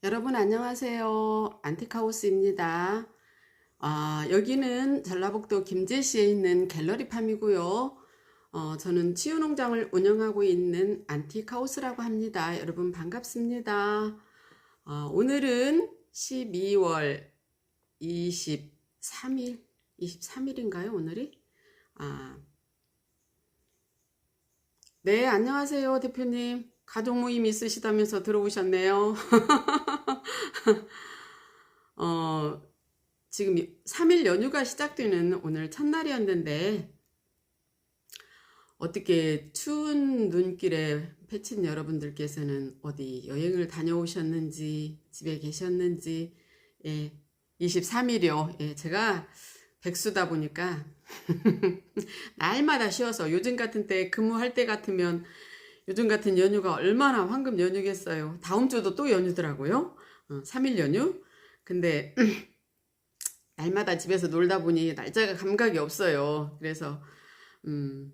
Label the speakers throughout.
Speaker 1: 여러분 안녕하세요. 안티카우스입니다. 여기는 전라북도 김제시에 있는 갤러리팜이고요. 저는 치유농장을 운영하고 있는 안티카우스라고 합니다. 여러분 반갑습니다. 오늘은 12월 23일인가요? 오늘이? 아, 네, 안녕하세요, 대표님. 가족 모임 있으시다면서 들어오셨네요. 어, 지금 3일 연휴가 시작되는 오늘 첫날이었는데 어떻게 추운 눈길에 패친 여러분들께서는 어디 여행을 다녀오셨는지 집에 계셨는지. 예, 23일이요. 예, 제가 백수다 보니까 날마다 쉬어서 요즘 같은 때 근무할 때 같으면 요즘 같은 연휴가 얼마나 황금 연휴겠어요. 다음 주도 또 연휴더라고요. 3일 연휴. 근데 날마다 집에서 놀다 보니 날짜가 감각이 없어요. 그래서 음,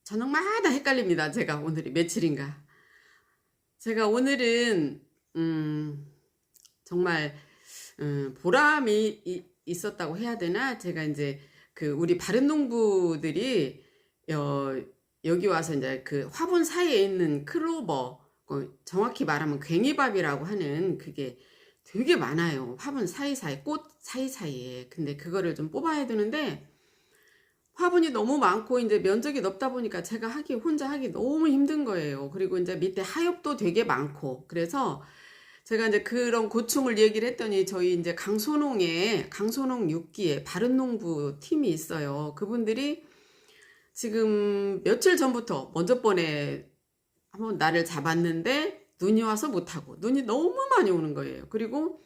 Speaker 1: 저녁마다 헷갈립니다. 제가 오늘이 며칠인가. 제가 오늘은 정말 보람이 있었다고 해야 되나? 제가 이제 그 우리 바른 농부들이 여기 와서 이제 그 화분 사이에 있는 클로버, 정확히 말하면 괭이밥이라고 하는 그게 되게 많아요. 화분 사이사이, 꽃 사이사이에. 근데 그거를 좀 뽑아야 되는데 화분이 너무 많고 이제 면적이 넓다 보니까 제가 혼자 하기 너무 힘든 거예요. 그리고 이제 밑에 하엽도 되게 많고. 그래서 제가 이제 그런 고충을 얘기를 했더니 저희 이제 강소농 6기에 바른농부 팀이 있어요. 그분들이 지금 며칠 전부터 먼저 번에 한번 날을 잡았는데 눈이 와서 못하고 눈이 너무 많이 오는 거예요. 그리고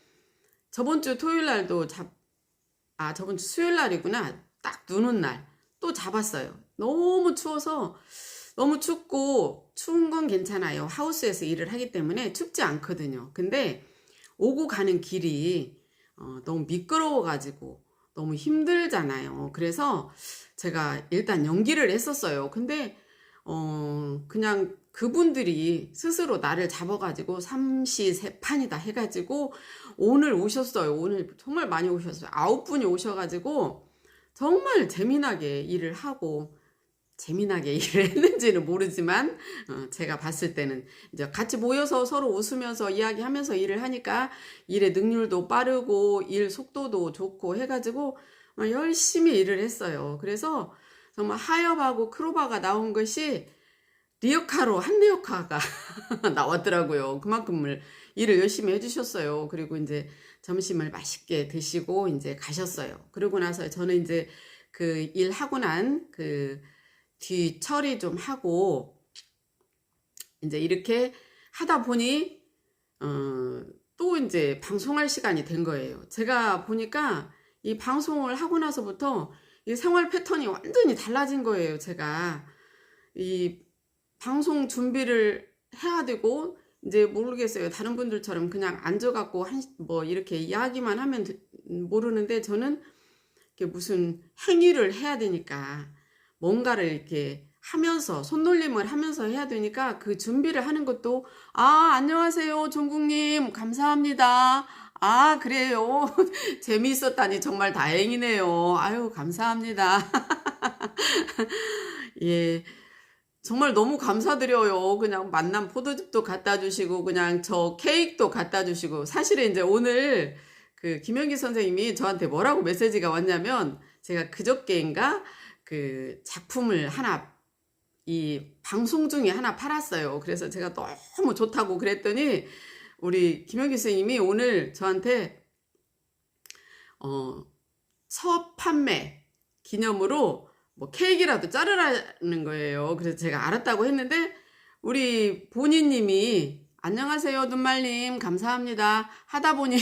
Speaker 1: 저번 주 토요일 날도 저번 주 수요일 날이구나. 딱 눈 온 날 또 잡았어요. 너무 추워서 너무 춥고 추운 건 괜찮아요. 하우스에서 일을 하기 때문에 춥지 않거든요. 근데 오고 가는 길이 너무 미끄러워가지고 너무 힘들잖아요. 그래서 제가 일단 연기를 했었어요. 근데 그냥 그분들이 스스로 나를 잡아가지고 삼시세판이다 해가지고 오늘 오셨어요. 오늘 정말 많이 오셨어요. 9분이 오셔가지고 정말 재미나게 일을 하고 재미나게 일을 했는지는 모르지만 제가 봤을 때는 이제 같이 모여서 서로 웃으면서 이야기하면서 일을 하니까 일의 능률도 빠르고 일 속도도 좋고 해가지고 열심히 일을 했어요. 그래서 정말 하엽하고 크로바가 나온 것이 리어카로 한 리어카가 나왔더라고요. 그만큼을 일을 열심히 해주셨어요. 그리고 이제 점심을 맛있게 드시고 이제 가셨어요. 그러고 나서 저는 이제 그 일하고 난 그 뒤처리 좀 하고 이제 이렇게 하다 보니 또 이제 방송할 시간이 된 거예요. 제가 보니까 이 방송을 하고 나서부터 이 생활 패턴이 완전히 달라진 거예요. 제가 이 방송 준비를 해야 되고 이제 모르겠어요. 다른 분들처럼 그냥 앉아갖고 뭐 이렇게 이야기만 하면 모르는데 저는 이렇게 무슨 행위를 해야 되니까 뭔가를 이렇게 하면서 손놀림을 하면서 해야 되니까 그 준비를 하는 것도 안녕하세요 종국님 감사합니다. 그래요. 재미있었다니 정말 다행이네요. 아유 감사합니다. 예. 정말 너무 감사드려요. 그냥 만난 포도즙도 갖다 주시고, 그냥 저 케이크도 갖다 주시고. 사실은 이제 오늘 그 김영기 선생님이 저한테 뭐라고 메시지가 왔냐면, 제가 그저께인가 그 작품을 하나, 이 방송 중에 하나 팔았어요. 그래서 제가 너무 좋다고 그랬더니, 우리 김영기 선생님이 오늘 저한테, 첫 판매 기념으로 뭐 케이크라도 자르라는 거예요. 그래서 제가 알았다고 했는데 우리 본인님이 안녕하세요 눈말님 감사합니다 하다 보니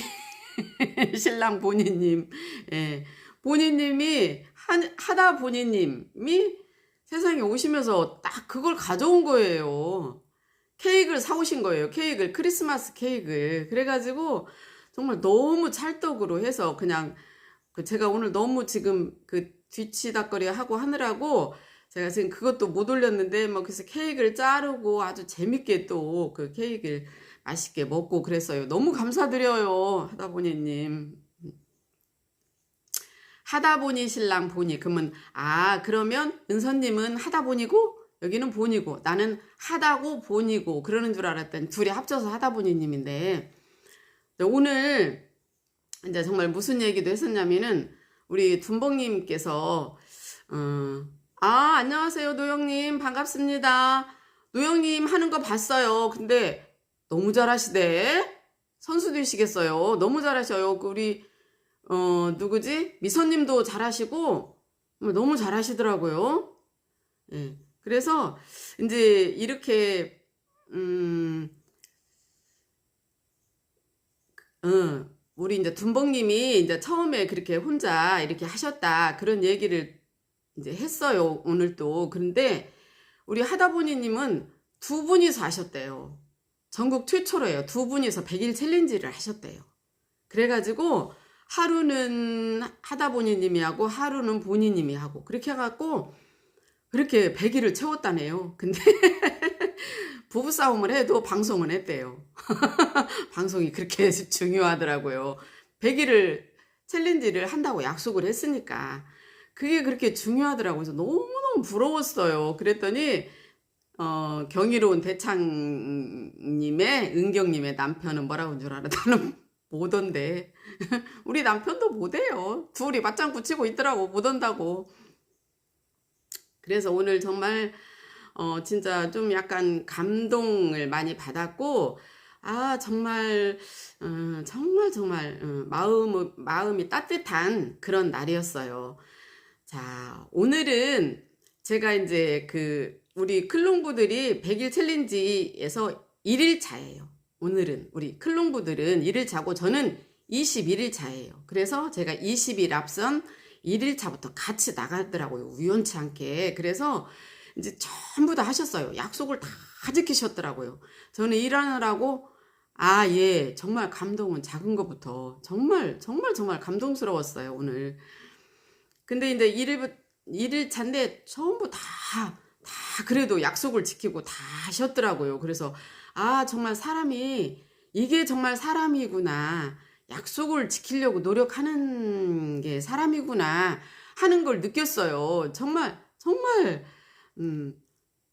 Speaker 1: 신랑 본인님, 예, 본인님이 하다 본인님이 세상에 오시면서 딱 그걸 가져온 거예요. 케이크를 사오신 거예요. 케이크를, 크리스마스 케이크를. 그래가지고 정말 너무 찰떡으로 해서 그냥 제가 오늘 너무 지금 그 뒤치다거리 하고 하느라고 제가 지금 그것도 못 올렸는데 뭐 그래서 케이크를 자르고 아주 재밌게 또 그 케이크를 맛있게 먹고 그랬어요. 너무 감사드려요, 하다보니님. 하다보니 신랑 보니. 그러면 그러면 은서님은 하다보니고 여기는 보니고 나는 하다고 보니고 그러는 줄 알았더니 둘이 합쳐서 하다보니님인데, 오늘 이제 정말 무슨 얘기도 했었냐면은 우리 둔벙님께서 안녕하세요 노영님, 반갑습니다. 노영님 하는 거 봤어요. 근데 너무 잘하시대. 선수 되시겠어요. 너무 잘하셔요. 우리 누구지? 미선님도 잘하시고 너무 잘하시더라고요. 예. 그래서 이제 이렇게 우리 이제 둔벙님이 이제 처음에 그렇게 혼자 이렇게 하셨다 그런 얘기를 이제 했어요, 오늘 또. 그런데 우리 하다보니님은 두 분이서 하셨대요. 전국 최초로예요. 두 분이서 100일 챌린지를 하셨대요. 그래가지고 하루는 하다보니님이 하고 하루는 보니님이 하고 그렇게 해갖고 그렇게 100일을 채웠다네요. 근데 부부싸움을 해도 방송은 했대요. 방송이 그렇게 중요하더라고요. 100일을 챌린지를 한다고 약속을 했으니까 그게 그렇게 중요하더라고요. 그래서 너무너무 부러웠어요. 그랬더니 경이로운 대창님의 은경님의 남편은 뭐라고 한 줄 알아? 나는 못 온대. 우리 남편도 못해요. 둘이 맞짱 붙이고 있더라고. 못 온다고. 그래서 오늘 정말 진짜 좀 약간 감동을 많이 받았고, 정말 정말 마음이 따뜻한 그런 날이었어요. 자, 오늘은 제가 이제 우리 클롱부들이 100일 챌린지에서 1일차예요. 오늘은 우리 클롱부들은 1일차고 저는 21일차예요. 그래서 제가 20일 앞선 1일차부터 같이 나가더라고요. 우연치 않게. 그래서 이제 전부 다 하셨어요. 약속을 다 지키셨더라고요. 저는 일하느라고 예, 정말 감동은 작은 것부터 정말 감동스러웠어요, 오늘. 근데 이제 1일차인데 전부 다 그래도 약속을 지키고 다 하셨더라고요. 그래서 정말 이게 정말 사람이구나. 약속을 지키려고 노력하는 게 사람이구나 하는 걸 느꼈어요. 정말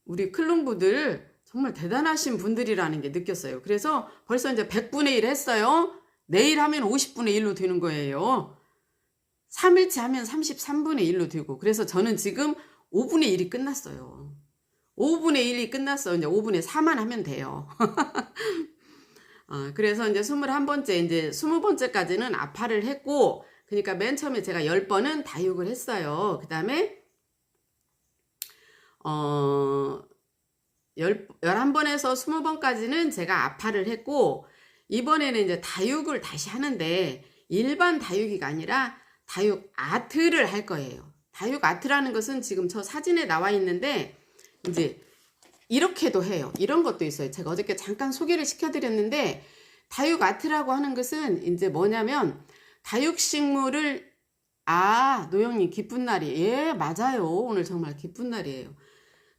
Speaker 1: 우리 클롱부들 정말 대단하신 분들이라는 게 느꼈어요. 그래서 벌써 이제 100분의 1 했어요. 내일 하면 50분의 1로 되는 거예요. 3일째 하면 33분의 1로 되고. 그래서 저는 지금 5분의 1이 끝났어요. 5분의 1이 끝났어. 이제 5분의 4만 하면 돼요. 그래서 이제 21번째, 이제 20번째까지는 아파를 했고, 그러니까 맨 처음에 제가 10번은 다육을 했어요. 그 다음에, 11번에서 20번까지는 제가 아파를 했고, 이번에는 이제 다육을 다시 하는데, 일반 다육이가 아니라 다육 아트를 할 거예요. 다육 아트라는 것은 지금 저 사진에 나와 있는데, 이제, 이렇게도 해요. 이런 것도 있어요. 제가 어저께 잠깐 소개를 시켜드렸는데, 다육 아트라고 하는 것은 이제 뭐냐면, 다육식물을, 노영님 기쁜 날이, 예, 맞아요. 오늘 정말 기쁜 날이에요.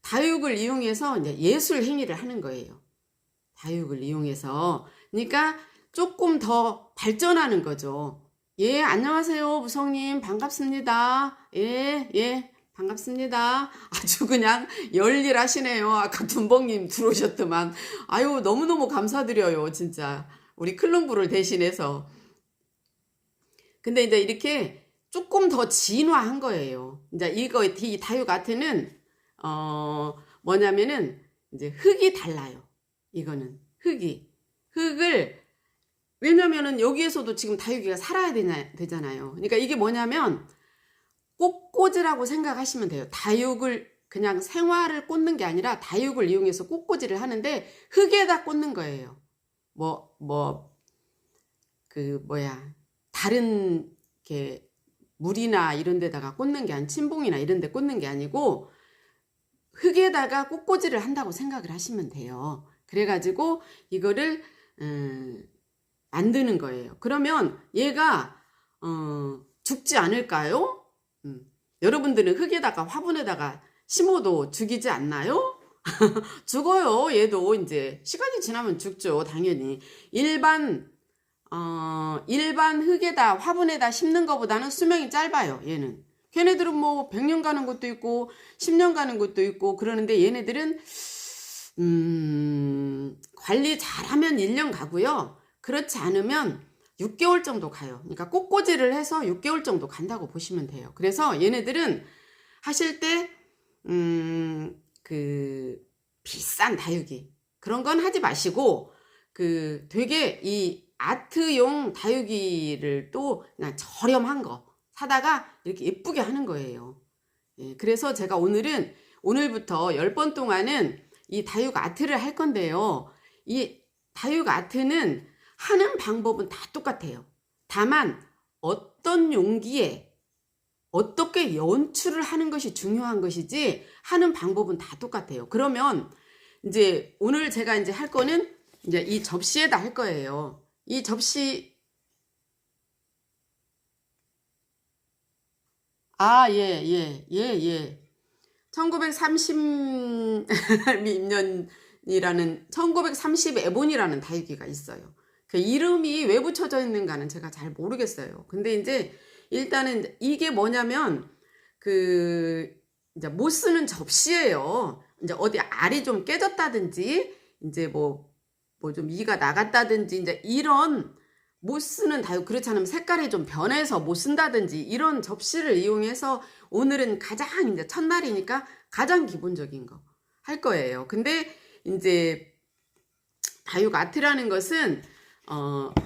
Speaker 1: 다육을 이용해서 이제 예술 행위를 하는 거예요. 다육을 이용해서. 그러니까 조금 더 발전하는 거죠. 예, 안녕하세요. 무성님, 반갑습니다. 예. 반갑습니다. 아주 그냥 열일하시네요. 아까 둔벙님 들어오셨더만. 너무너무 감사드려요. 진짜. 우리 클롱부를 대신해서. 근데 이제 이렇게 조금 더 진화한 거예요. 이제 이 다육 아트는, 뭐냐면은, 이제 흙이 달라요. 이거는. 왜냐면은 여기에서도 지금 다육이가 살아야 되잖아요. 그러니까 이게 뭐냐면, 꽃꽂이라고 생각하시면 돼요. 다육을 그냥 생화를 꽂는 게 아니라 다육을 이용해서 꽃꽂이를 하는데 흙에다 꽂는 거예요. 다른 이렇게 물이나 이런 데다가 꽂는 게 침봉이나 이런 데 꽂는 게 아니고 흙에다가 꽃꽂이를 한다고 생각을 하시면 돼요. 그래가지고 이거를 만드는 거예요. 그러면 얘가 죽지 않을까요? 여러분들은 흙에다가 화분에다가 심어도 죽이지 않나요? 죽어요. 얘도 이제 시간이 지나면 죽죠. 당연히. 일반 흙에다 화분에다 심는 것보다는 수명이 짧아요. 얘는. 걔네들은 뭐 100년 가는 것도 있고 10년 가는 것도 있고 그러는데 얘네들은 관리 잘하면 1년 가고요. 그렇지 않으면 6개월 정도 가요. 그러니까 꽃꽂이를 해서 6개월 정도 간다고 보시면 돼요. 그래서 얘네들은 하실 때 그 비싼 다육이 그런 건 하지 마시고 그 되게 이 아트용 다육이를 또 그냥 저렴한 거 사다가 이렇게 예쁘게 하는 거예요. 예, 그래서 제가 오늘부터 10번 동안은 이 다육 아트를 할 건데요. 이 다육 아트는 하는 방법은 다 똑같아요. 다만 어떤 용기에 어떻게 연출을 하는 것이 중요한 것이지 하는 방법은 다 똑같아요. 그러면 이제 오늘 제가 이제 할 거는 이제 이 접시에다 할 거예요. 이 접시 예. 1930 에본이라는 다육이가 있어요. 그 이름이 왜 붙여져 있는가는 제가 잘 모르겠어요. 근데 이제 일단은 이게 뭐냐면 그 이제 못 쓰는 접시예요. 이제 어디 알이 좀 깨졌다든지 이제 뭐 좀 이가 나갔다든지 이제 이런 못 쓰는 다육 그렇지 않으면 색깔이 좀 변해서 못 쓴다든지 이런 접시를 이용해서 오늘은 가장 이제 첫날이니까 가장 기본적인 거 할 거예요. 근데 이제 다육 아트라는 것은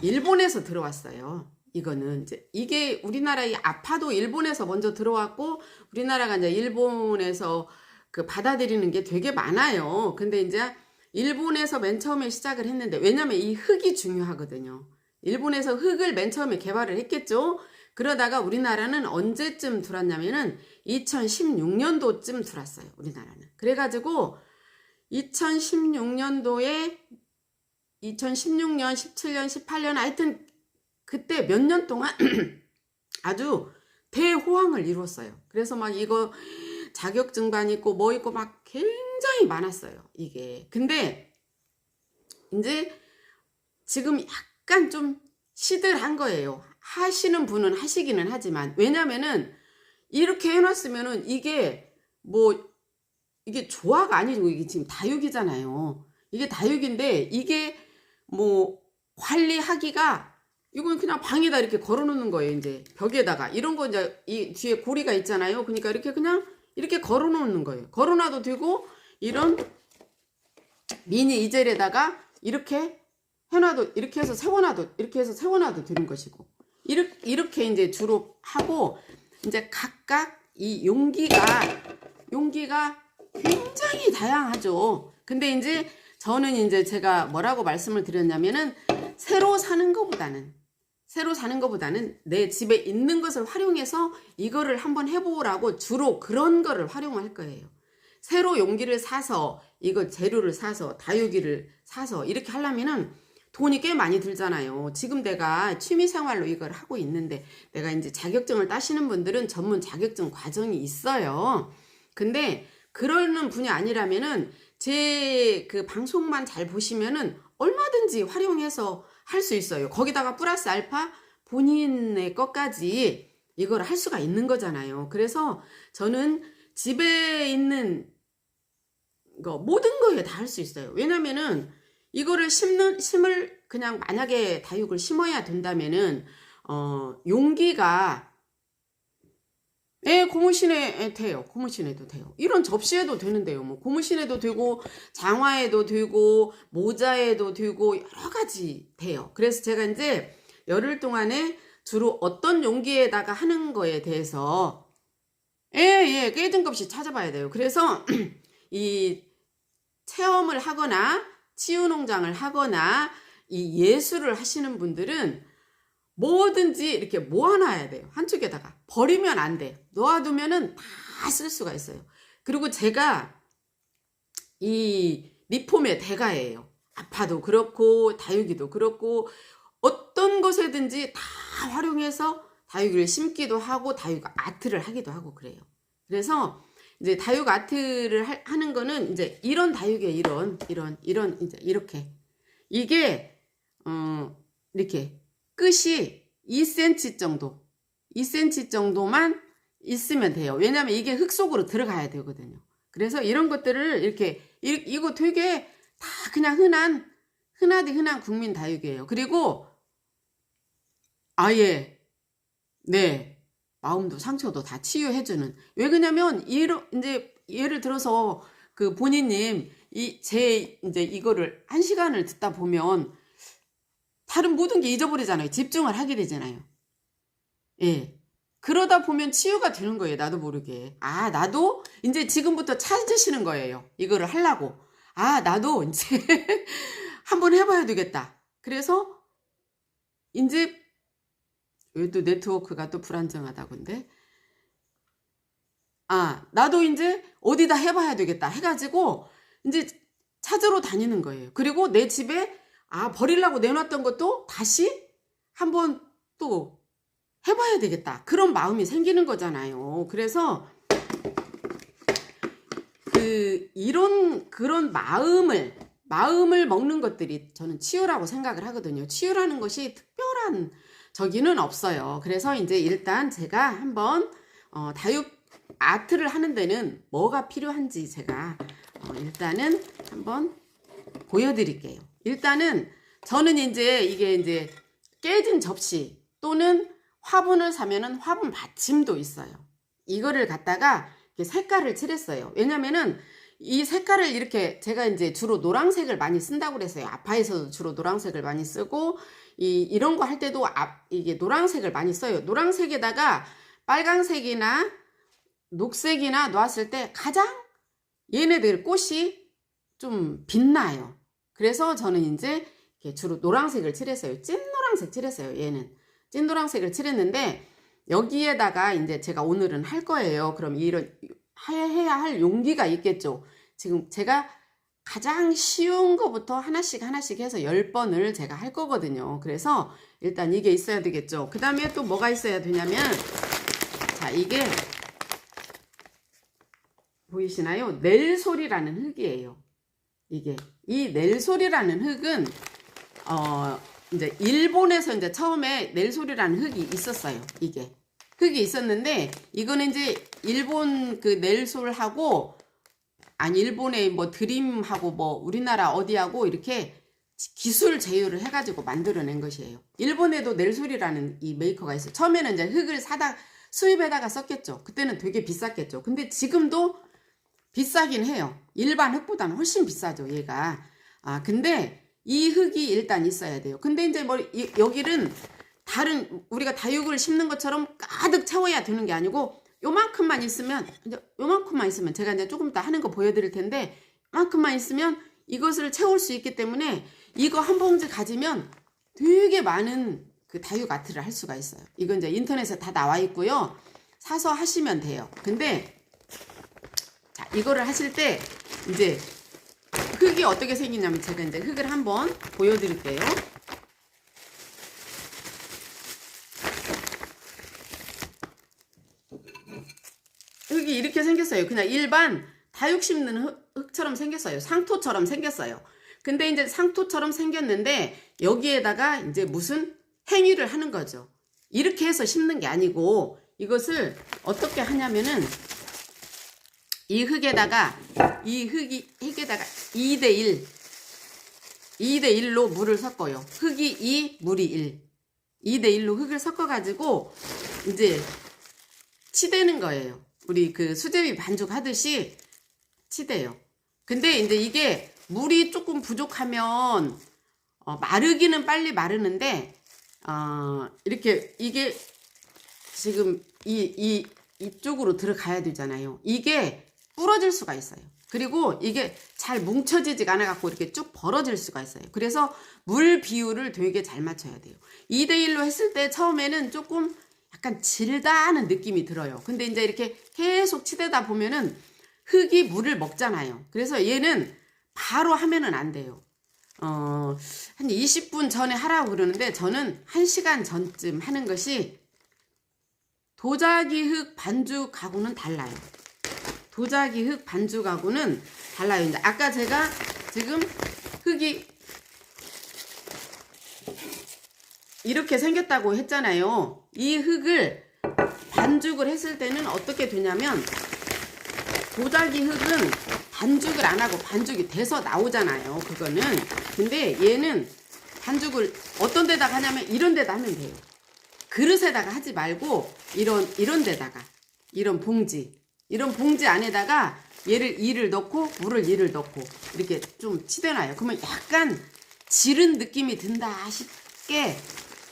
Speaker 1: 일본에서 들어왔어요. 이거는 이제 이게 우리나라의 아파도 일본에서 먼저 들어왔고 우리나라가 이제 일본에서 그 받아들이는 게 되게 많아요. 근데 이제 일본에서 맨 처음에 시작을 했는데 왜냐면 이 흙이 중요하거든요. 일본에서 흙을 맨 처음에 개발을 했겠죠. 그러다가 우리나라는 언제쯤 들어왔냐면은 2016년도쯤 들어왔어요. 우리나라는. 그래가지고 2016년도에 2016년, 17년, 18년 하여튼 그때 몇 년 동안 아주 대호황을 이뤘어요. 그래서 막 이거 자격증반 있고 뭐 있고 막 굉장히 많았어요. 이게. 근데 이제 지금 약간 좀 시들한 거예요. 하시는 분은 하시기는 하지만 왜냐면은 이렇게 해놨으면은 이게 뭐 이게 조화가 아니고 이게 지금 다육이잖아요. 이게 다육인데 이게 뭐 관리하기가 이건 그냥 방에다 이렇게 걸어 놓는 거예요. 이제 벽에다가 이런 거 이제 이 뒤에 고리가 있잖아요. 그러니까 이렇게 그냥 이렇게 걸어 놓는 거예요. 걸어 놔도 되고 이런 미니 이젤에다가 이렇게 해놔도 이렇게 해서 세워놔도 이렇게 해서 세워놔도 되는 것이고 이렇게 이제 주로 하고 이제 각각 이 용기가 굉장히 다양하죠. 근데 이제 저는 이제 제가 뭐라고 말씀을 드렸냐면은 새로 사는 것보다는 내 집에 있는 것을 활용해서 이거를 한번 해보라고 주로 그런 거를 활용할 거예요. 새로 용기를 사서 이거 재료를 사서 다육이를 사서 이렇게 하려면은 돈이 꽤 많이 들잖아요. 지금 내가 취미생활로 이걸 하고 있는데 내가 이제 자격증을 따시는 분들은 전문 자격증 과정이 있어요. 근데 그러는 분이 아니라면은 제 그 방송만 잘 보시면은 얼마든지 활용해서 할 수 있어요. 거기다가 플러스 알파 본인의 것까지 이걸 할 수가 있는 거잖아요. 그래서 저는 집에 있는 거 모든 거에 다 할 수 있어요. 왜냐면은 이거를 심을 그냥 만약에 다육을 심어야 된다면은 용기가 고무신에 돼요. 고무신에도 돼요. 이런 접시에도 되는데요. 뭐 고무신에도 되고 장화에도 되고 모자에도 되고 여러 가지 돼요. 그래서 제가 이제 열흘 동안에 주로 어떤 용기에다가 하는 거에 대해서 꽤 뜬금없이 찾아봐야 돼요. 그래서 이 체험을 하거나 치유농장을 하거나 이 예술을 하시는 분들은 뭐든지 이렇게 모아놔야 돼요. 한쪽에다가. 버리면 안 돼. 놓아두면은 다 쓸 수가 있어요. 그리고 제가 이 리폼의 대가예요. 아파도 그렇고 다육이도 그렇고 어떤 것에든지 다 활용해서 다육이를 심기도 하고 다육 아트를 하기도 하고 그래요. 그래서 이제 다육 아트를 하는 거는 이제 이런 다육이에요. 이런 이제 이렇게 이게 이렇게 끝이 2cm 정도 2cm 정도만 있으면 돼요. 왜냐면 이게 흙 속으로 들어가야 되거든요. 그래서 이런 것들을 이렇게 이거 되게 다 그냥 흔한 국민 다육이에요. 그리고 아예 네 마음도 상처도 다 치유해주는. 왜 그러냐면 이제 예를 들어서 그 본인님 이제 이거를 1시간을 듣다 보면 다른 모든 게 잊어버리잖아요. 집중을 하게 되잖아요. 예. 그러다 보면 치유가 되는 거예요. 나도 모르게. 아, 나도 이제 지금부터 찾으시는 거예요. 이거를 하려고. 아, 나도 이제 한번 해봐야 되겠다. 그래서 이제 왜 또 네트워크가 또 불안정하다던데. 아, 나도 이제 어디다 해봐야 되겠다 해가지고 이제 찾으러 다니는 거예요. 그리고 내 집에 버리려고 내놨던 것도 다시 한번 또 해봐야 되겠다. 그런 마음이 생기는 거잖아요. 그래서 그런 마음을 먹는 것들이 저는 치유라고 생각을 하거든요. 치유라는 것이 특별한 저기는 없어요. 그래서 이제 일단 제가 한번 다육 아트를 하는 데는 뭐가 필요한지 제가 일단은 한번 보여드릴게요. 일단은 저는 이제 이게 이제 깨진 접시 또는 화분을 사면은 화분 받침도 있어요. 이거를 갖다가 이렇게 색깔을 칠했어요. 왜냐면은 이 색깔을 이렇게 제가 이제 주로 노란색을 많이 쓴다고 그랬어요. 아파에서도 주로 노란색을 많이 쓰고 이런 거 할 때도 이게 노란색을 많이 써요. 노란색에다가 빨간색이나 녹색이나 놓았을 때 가장 얘네들 꽃이 좀 빛나요. 그래서 저는 이제 주로 노란색을 칠했어요. 찐 노란색 칠했어요. 얘는 찐 노란색을 칠했는데 여기에다가 이제 제가 오늘은 할 거예요. 그럼 이런 해야 할 용기가 있겠죠. 지금 제가 가장 쉬운 거부터 하나씩 해서 10번을 제가 할 거거든요. 그래서 일단 이게 있어야 되겠죠. 그 다음에 또 뭐가 있어야 되냐면 자, 이게 보이시나요? 넬솔이라는 흙이에요. 이게 이 넬솔이라는 흙은 이제 일본에서 이제 처음에 넬솔이라는 흙이 있었어요. 이게 흙이 있었는데 이거는 이제 일본 그 넬솔하고 일본의 뭐 드림하고 뭐 우리나라 어디하고 이렇게 기술 제휴를 해가지고 만들어낸 것이에요. 일본에도 넬솔이라는 이 메이커가 있어요. 처음에는 이제 흙을 수입에다가 썼겠죠. 그때는 되게 비쌌겠죠. 근데 지금도 비싸긴 해요. 일반 흙보다는 훨씬 비싸죠, 얘가. 근데 이 흙이 일단 있어야 돼요. 근데 이제 뭐 여기는 다른 우리가 다육을 심는 것처럼 가득 채워야 되는 게 아니고 요만큼만 있으면 제가 이제 조금 이따 하는 거 보여드릴 텐데 요만큼만 있으면 이것을 채울 수 있기 때문에 이거 한 봉지 가지면 되게 많은 그 다육 아트를 할 수가 있어요. 이건 이제 인터넷에 다 나와 있고요. 사서 하시면 돼요. 근데 자, 이거를 하실 때 이제 흙이 어떻게 생기냐면 제가 이제 흙을 한번 보여드릴게요. 흙이 이렇게 생겼어요. 그냥 일반 다육 심는 흙처럼 생겼어요. 상토처럼 생겼어요. 근데 이제 상토처럼 생겼는데 여기에다가 이제 무슨 행위를 하는 거죠. 이렇게 해서 심는 게 아니고 이것을 어떻게 하냐면은 이 흙에다가 2대1로 물을 섞어요. 흙이 2, 물이 1. 2대1로 흙을 섞어가지고 이제 치대는 거예요. 우리 그 수제비 반죽 하듯이 치대요. 근데 이제 이게 물이 조금 부족하면 마르기는 빨리 마르는데 이렇게 이게 지금 이쪽으로 들어가야 되잖아요. 이게 부러질 수가 있어요. 그리고 이게 잘 뭉쳐지지가 않아 갖고 이렇게 쭉 벌어질 수가 있어요. 그래서 물 비율을 되게 잘 맞춰야 돼요. 2대1로 했을 때 처음에는 조금 약간 질다는 느낌이 들어요. 근데 이제 이렇게 계속 치대다 보면은 흙이 물을 먹잖아요. 그래서 얘는 바로 하면은 안 돼요. 한 20분 전에 하라고 그러는데 저는 1시간 전쯤 하는 것이 도자기 흙 반죽하고는 달라요. 도자기 흙 반죽하고는 달라요. 이제 아까 제가 지금 흙이 이렇게 생겼다고 했잖아요. 이 흙을 반죽을 했을 때는 어떻게 되냐면, 도자기 흙은 반죽을 안 하고 반죽이 돼서 나오잖아요. 그거는. 근데 얘는 반죽을 어떤 데다가 하냐면 이런 데다 하면 돼요. 그릇에다가 하지 말고 이런 데다가, 이런 봉지 안에다가 이를 넣고 물을 이를 넣고 이렇게 좀 치대놔요. 그러면 약간 지른 느낌이 든다 싶게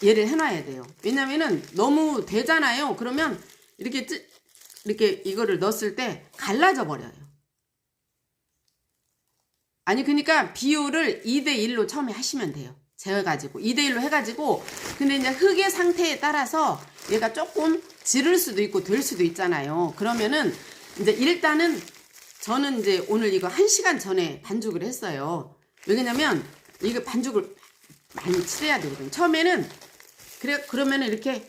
Speaker 1: 얘를 해놔야 돼요. 왜냐면은 너무 되잖아요. 그러면 이렇게 이거를 넣었을 때 갈라져 버려요. 아니, 그러니까 비율을 2대1로 처음에 하시면 돼요. 재가지고 2대1로 해가지고. 근데 이제 흙의 상태에 따라서 얘가 조금 지를 수도 있고 될 수도 있잖아요. 그러면은 이제 일단은 저는 이제 오늘 이거 1시간 전에 반죽을 했어요. 왜냐면 이거 반죽을 많이 칠해야 되거든요. 처음에는 그러면은 이렇게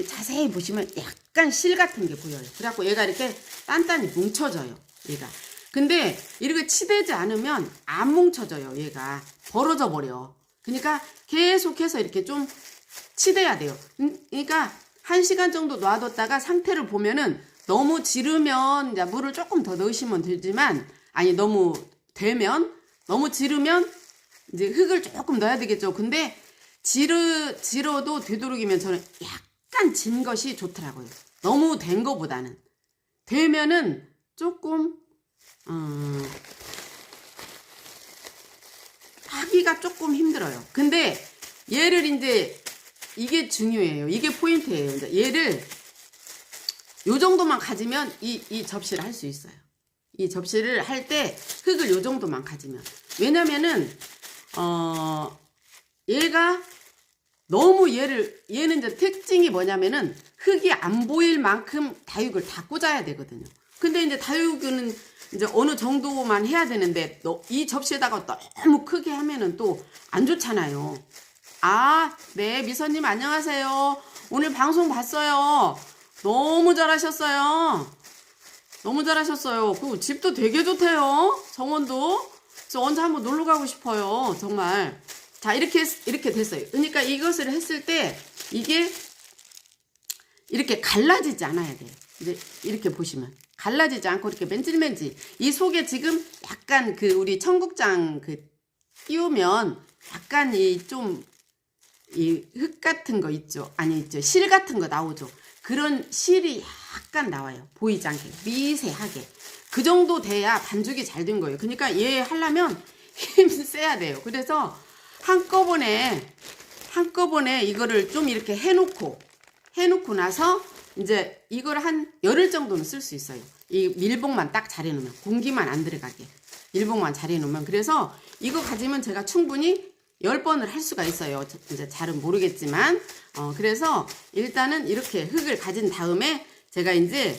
Speaker 1: 자세히 보시면 약간 실 같은 게 보여요. 그래갖고 얘가 이렇게 단단히 뭉쳐져요. 얘가. 근데 이렇게 치대지 않으면 안 뭉쳐져요. 얘가 벌어져 버려. 그러니까 계속해서 이렇게 좀 치대야 돼요. 그러니까 1시간 정도 놔뒀다가 상태를 보면은 너무 지르면 이제 물을 조금 더 넣으시면 되지만, 아니 너무 지르면 이제 흙을 조금 넣어야 되겠죠. 근데 지러도 되도록이면 저는 약간 진 것이 좋더라고요. 너무 된 거보다는. 되면은 조금 하기가 조금 힘들어요. 근데 얘를 이제 이게 중요해요. 이게 포인트예요. 이제 얘를 요 정도만 가지면 이 접시를 할 수 있어요. 이 접시를 할 때 흙을 요 정도만 가지면. 왜냐면은 얘가 너무 얘는 이제 특징이 뭐냐면은 흙이 안 보일 만큼 다육을 다 꽂아야 되거든요. 근데 이제 다육은 이제 어느 정도만 해야 되는데 이 접시에다가 너무 크게 하면은 또 안 좋잖아요. 아, 네, 미선님 안녕하세요. 오늘 방송 봤어요. 너무 잘하셨어요. 너무 잘하셨어요. 그 집도 되게 좋대요. 정원도. 저 언제 한번 놀러 가고 싶어요. 정말. 자, 이렇게 됐어요. 그러니까 이것을 했을 때 이게 이렇게 갈라지지 않아야 돼요. 이제 이렇게 보시면 갈라지지 않고 이렇게 맨질맨질. 이 속에 지금 약간 우리 청국장 띄우면 약간 이 흙 같은 거 있죠. 아니, 있죠. 실 같은 거 나오죠. 그런 실이 약간 나와요. 보이지 않게. 미세하게. 그 정도 돼야 반죽이 잘 된 거예요. 그러니까 얘 하려면 힘 세야 돼요. 그래서 한꺼번에 이거를 좀 이렇게 해놓고 나서 이제 이걸 한 열흘 정도는 쓸 수 있어요. 이 밀봉만 딱 잘 해놓으면, 공기만 안 들어가게 밀봉만 잘 해놓으면. 그래서 이거 가지면 제가 충분히 10번을 할 수가 있어요. 이제 잘은 모르겠지만 그래서 일단은 이렇게 흙을 가진 다음에 제가 이제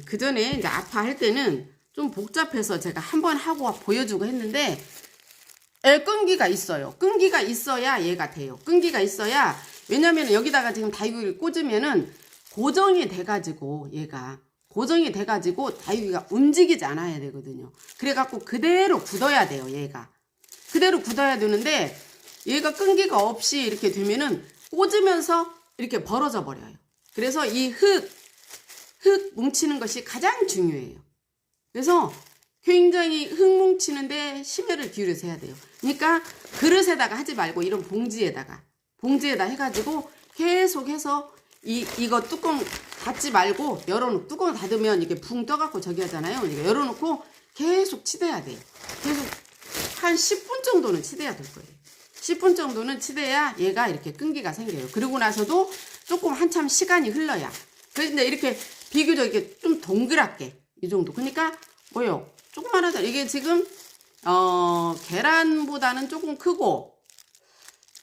Speaker 1: 그 전에 이제 아파할 때는 좀 복잡해서 제가 한번 하고 보여주고 했는데, 끈기가 있어요. 끈기가 있어야 얘가 돼요. 끈기가 있어야. 왜냐면 여기다가 지금 다육이를 꽂으면은 고정이 돼가지고 다육이가 움직이지 않아야 되거든요. 그래갖고 그대로 굳어야 돼요. 얘가 그대로 굳어야 되는데, 얘가 끈기가 없이 이렇게 되면은 꽂으면서 이렇게 벌어져 버려요. 그래서 이 흙 뭉치는 것이 가장 중요해요. 그래서 굉장히 흙 뭉치는데 심혈을 기울여서 해야 돼요. 그러니까 그릇에다가 하지 말고 이런 봉지에다 해가지고 계속해서 이거 뚜껑 닫지 말고 열어놓고, 뚜껑 닫으면 이게 붕 떠갖고 저기 하잖아요. 그러니까 열어놓고 계속 치대야 돼요. 계속 한 10분 정도는 치대야 될 거예요. 10분 정도는 치대야 얘가 이렇게 끈기가 생겨요. 그러고 나서도 조금 한참 시간이 흘러야. 그래서 이제 이렇게 비교적 이렇게 좀 동그랗게 이 정도. 그러니까 뭐요? 조그만 하잖아. 이게 지금 계란보다는 조금 크고,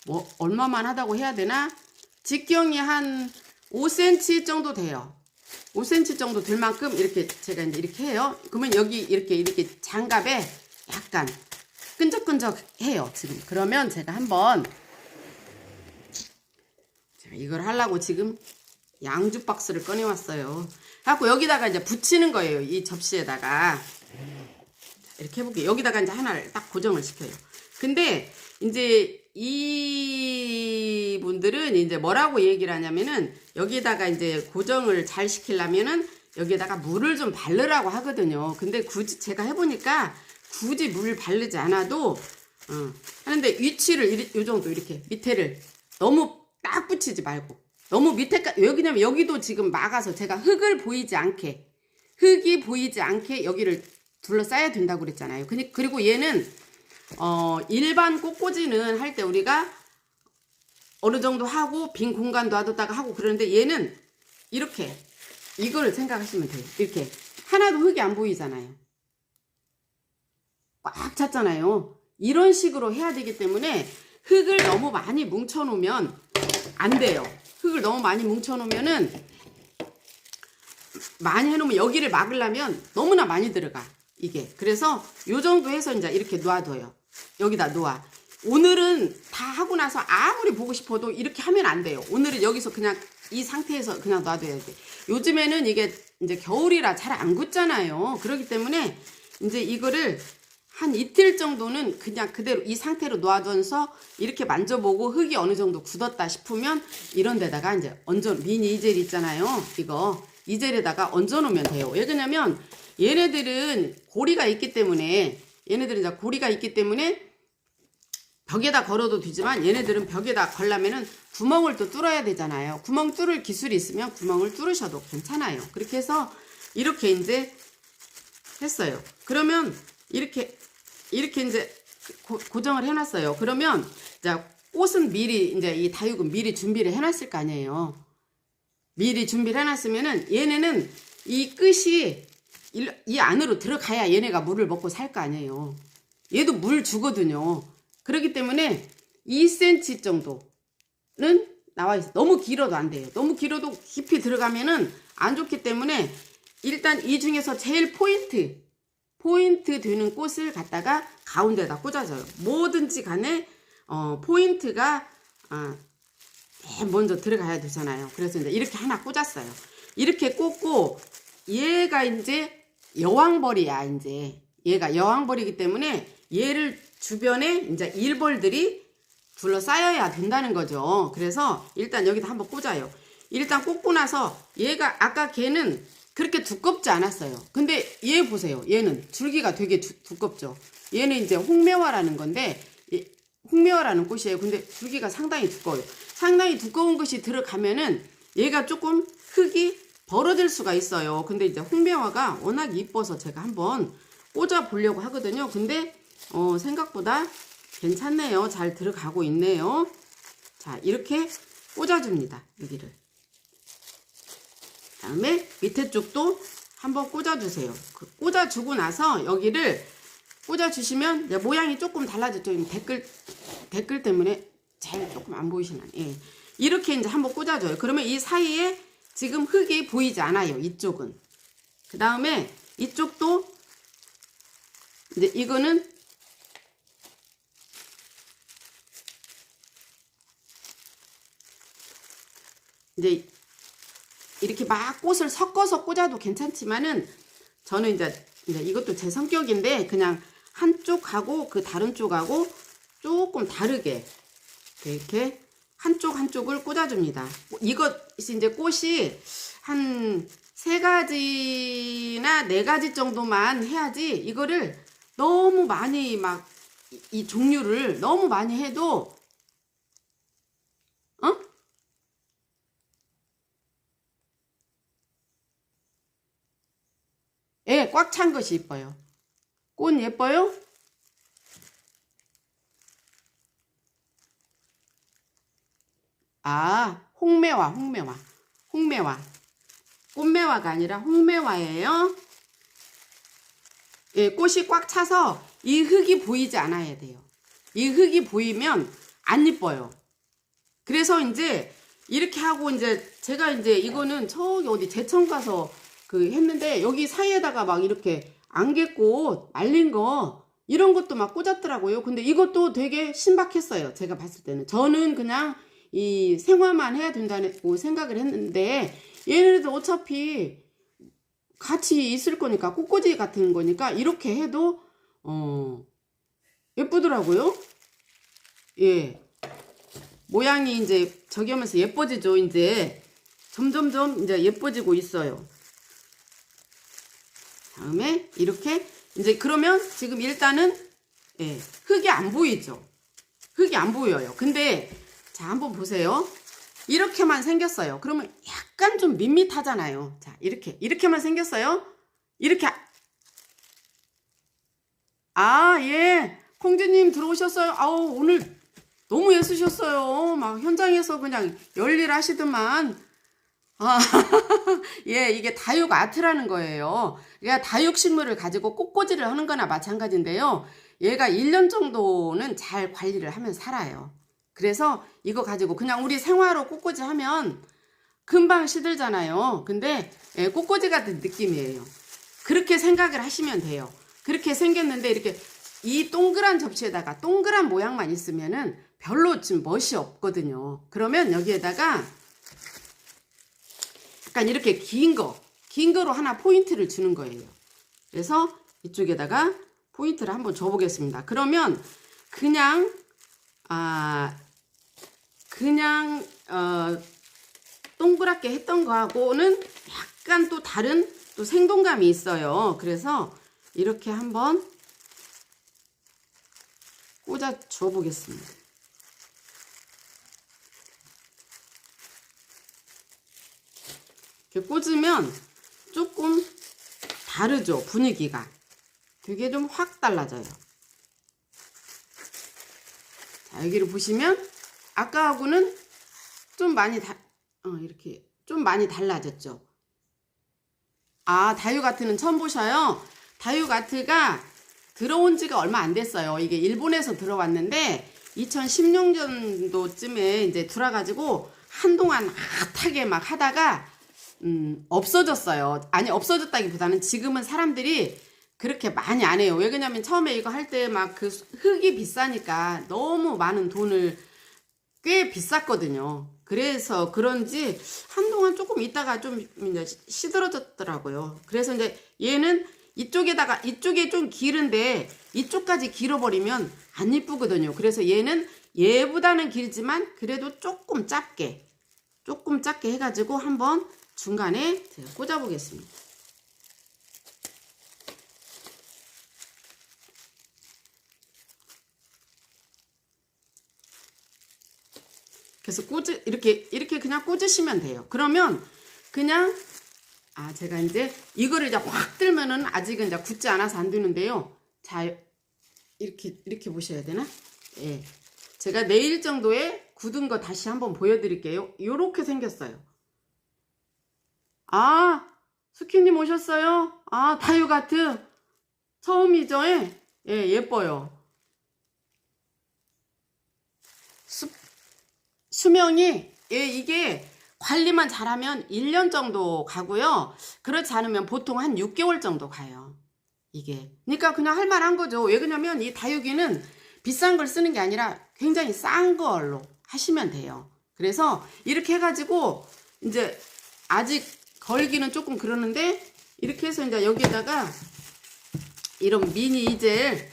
Speaker 1: 뭐 얼마만 하다고 해야 되나? 직경이 한 5cm 정도 돼요. 5cm 정도 될 만큼 이렇게 제가 이제 이렇게 해요. 그러면 여기 이렇게 장갑에 약간 끈적끈적해요. 지금. 그러면 제가 한번 이걸 하려고 지금 양주 박스를 꺼내왔어요. 갖고 여기다가 이제 붙이는 거예요. 이 접시에다가. 이렇게 해볼게요. 여기다가 이제 하나를 딱 고정을 시켜요. 근데 이제 이분들은 이제 뭐라고 얘기를 하냐면은 여기다가 이제 고정을 잘 시키려면은 여기에다가 물을 좀 바르라고 하거든요. 근데 굳이 제가 해보니까 굳이 물 바르지 않아도 하는데 위치를 요 정도 이렇게 밑에를 너무 딱 붙이지 말고 너무 밑에까지 여기냐면 여기도 지금 막아서 제가 흙이 보이지 않게 여기를 둘러싸야 된다고 그랬잖아요. 그리고 얘는 일반 꽃꽂이는 할 때 우리가 어느 정도 하고 빈 공간도 놔뒀다가 하고 그러는데 얘는 이렇게 이걸 생각하시면 돼요. 이렇게 하나도 흙이 안 보이잖아요. 꽉 찼잖아요. 이런 식으로 해야 되기 때문에 흙을 너무 많이 뭉쳐 놓으면 안 돼요. 흙을 너무 많이 뭉쳐 놓으면은 많이 해놓으면 여기를 막으려면 너무나 많이 들어가 이게. 그래서 요 정도 해서 이제 이렇게 놔둬요. 여기다 놓아. 오늘은 다 하고 나서 아무리 보고 싶어도 이렇게 하면 안 돼요. 오늘은 여기서 그냥 이 상태에서 그냥 놔둬야 돼. 요즘에는 이게 이제 겨울이라 잘 안 굳잖아요. 그렇기 때문에 이제 이거를 한 이틀 정도는 그냥 그대로 이 상태로 놔둬서 이렇게 만져보고 흙이 어느 정도 굳었다 싶으면 이런 데다가 이제 미니 이젤 있잖아요. 이거 이젤에다가 얹어 놓으면 돼요. 왜 그러냐면 얘네들은 고리가 있기 때문에 벽에다 걸어도 되지만 얘네들은 벽에다 걸려면은 구멍을 또 뚫어야 되잖아요. 구멍 뚫을 기술이 있으면 구멍을 뚫으셔도 괜찮아요. 그렇게 해서 이렇게 이제 했어요. 그러면 이렇게 이제 고정을 해놨어요. 그러면 자 꽃은 미리 이제 이 다육은 미리 준비를 해놨을 거 아니에요. 미리 준비를 해놨으면은 얘네는 이 끝이 이 안으로 들어가야 얘네가 물을 먹고 살 거 아니에요. 얘도 물 주거든요. 그렇기 때문에 2cm 정도는 나와 있어요. 너무 길어도 안 돼요. 너무 길어도 깊이 들어가면은 안 좋기 때문에 일단 이 중에서 제일 포인트 되는 꽃을 갖다가 가운데다 꽂아줘요. 뭐든지 간에 포인트가 맨 먼저 들어가야 되잖아요. 그래서 이제 이렇게 하나 꽂았어요. 이렇게 꽂고 얘가 이제 여왕벌이야. 이제 얘가 여왕벌이기 때문에 얘를 주변에 이제 일벌들이 둘러싸여야 된다는 거죠. 그래서 일단 여기다 한번 꽂아요. 일단 꽂고 나서 얘가 아까 걔는 그렇게 두껍지 않았어요. 근데 얘 보세요. 얘는 줄기가 되게 두껍죠. 얘는 이제 홍매화라는 건데 홍매화라는 꽃이에요. 근데 줄기가 상당히 두꺼워요. 상당히 두꺼운 것이 들어가면은 얘가 조금 흙이 벌어질 수가 있어요. 근데 이제 홍매화가 워낙 이뻐서 제가 한번 꽂아 보려고 하거든요. 근데 생각보다 괜찮네요. 잘 들어가고 있네요. 자, 이렇게 꽂아줍니다. 여기를. 다음에 밑에 쪽도 한번 꽂아주세요. 꽂아주고 나서 여기를 꽂아주시면 이제 모양이 조금 달라졌죠. 댓글 때문에 잘 조금 안 보이시나요? 예. 이렇게 이제 한번 꽂아줘요. 그러면 이 사이에 지금 흙이 보이지 않아요. 이쪽은. 그 다음에 이쪽도 이제 이거는 이제 이렇게 막 꽃을 섞어서 꽂아도 괜찮지만은 저는 이제 이것도 제 성격인데 그냥 한쪽하고 그 다른 쪽하고 조금 다르게 이렇게 한쪽을 꽂아줍니다. 이것이 이제 꽃이 한 3가지나 4가지 정도만 해야지 이거를 너무 많이 막 이 종류를 너무 많이 해도 예, 꽉 찬 것이 이뻐요. 꽃 예뻐요? 아, 홍매화. 꽃매화가 아니라 홍매화예요. 예, 꽃이 꽉 차서 이 흙이 보이지 않아야 돼요. 이 흙이 보이면 안 이뻐요. 그래서 이제 이렇게 하고 이제 제가 이제 이거는 저기 어디 제천 가서 했는데 여기 사이에다가 막 이렇게 안개꽃 말린 거 이런 것도 막 꽂았더라고요. 근데 이것도 되게 신박했어요. 제가 봤을 때는. 저는 그냥 이 생화만 해야 된다고 생각을 했는데 얘네들도 어차피 같이 있을 거니까 꽃꽂이 같은 거니까 이렇게 해도 예쁘더라고요. 예. 모양이 이제 저기 하면서 예뻐지죠. 이제 점점점 이제 예뻐지고 있어요. 다음에 이렇게 이제 그러면 지금 일단은 예, 흙이 안 보이죠. 흙이 안 보여요. 근데 자 한번 보세요. 이렇게만 생겼어요. 그러면 약간 좀 밋밋하잖아요. 자 이렇게만 생겼어요. 이렇게 예. 콩지님 들어오셨어요. 아우 오늘 너무 애쓰셨어요. 막 현장에서 그냥 열일 하시더만. 아, 예, 이게 다육 아트라는 거예요. 그러니까 다육 식물을 가지고 꽃꽂이를 하는 거나 마찬가지인데요. 얘가 1년 정도는 잘 관리를 하면 살아요. 그래서 이거 가지고 그냥 우리 생화로 꽃꽂이 하면 금방 시들잖아요. 근데 예, 꽃꽂이 같은 느낌이에요. 그렇게 생각을 하시면 돼요. 그렇게 생겼는데 이렇게 이 동그란 접시에다가 동그란 모양만 있으면은 별로 지금 멋이 없거든요. 그러면 여기에다가 약간 이렇게 긴 거로 하나 포인트를 주는 거예요. 그래서 이쪽에다가 포인트를 한번 줘 보겠습니다. 그러면 그냥 동그랗게 했던 거하고는 약간 또 다른 또 생동감이 있어요. 그래서 이렇게 한번 꽂아 줘 보겠습니다. 이렇게 꽂으면 조금 다르죠. 분위기가 되게 좀 확 달라져요. 자, 여기를 보시면 아까하고는 좀 많이 이렇게 좀 많이 달라졌죠. 다육 아트는 처음 보셔요. 다육 아트가 들어온 지가 얼마 안 됐어요. 이게 일본에서 들어왔는데 2016년도쯤에 이제 들어와가지고 한동안 핫하게 막 하다가 없어졌어요. 아니 없어졌다기보다는 지금은 사람들이 그렇게 많이 안 해요. 왜 그러냐면 처음에 이거 할 때 막 그 흙이 비싸니까 너무 많은 돈을 꽤 비쌌거든요. 그래서 그런지 한동안 조금 있다가 좀 이제 시들어졌더라고요. 그래서 이제 얘는 이쪽에 좀 길은데 이쪽까지 길어버리면 안 이쁘거든요. 그래서 얘는 얘보다는 길지만 그래도 조금 짧게 해가지고 한번 중간에 제가 꽂아 보겠습니다. 그래서 이렇게 그냥 꽂으시면 돼요. 그러면 그냥 제가 이제 이거를 이제 확 들면은 아직은 이제 굳지 않아서 안 되는데요. 자, 이렇게 보셔야 되나? 예. 제가 내일 정도에 굳은 거 다시 한번 보여드릴게요. 요렇게 생겼어요. 스키님 오셨어요? 다육 아트 처음이죠? 예, 예뻐요. 수명이 이게 관리만 잘하면 1년 정도 가고요. 그렇지 않으면 보통 한 6개월 정도 가요. 이게. 그러니까 그냥 할만한 거죠. 왜 그러냐면 이 다육이는 비싼 걸 쓰는 게 아니라 굉장히 싼 걸로 하시면 돼요. 그래서 이렇게 해가지고 이제 아직 걸기는 조금 그러는데 이렇게 해서 이제 여기에다가 이런 미니 이젤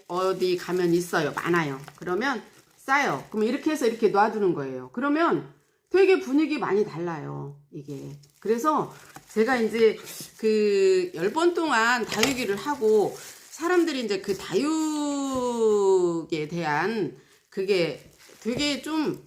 Speaker 1: 어디 가면 있어요. 많아요. 그러면 싸요. 그러면 이렇게 해서 이렇게 놔두는 거예요. 그러면 되게 분위기 많이 달라요. 이게. 그래서 제가 이제 그 10번 동안 다육이를 하고 사람들이 이제 그 다육에 대한 그게 되게 좀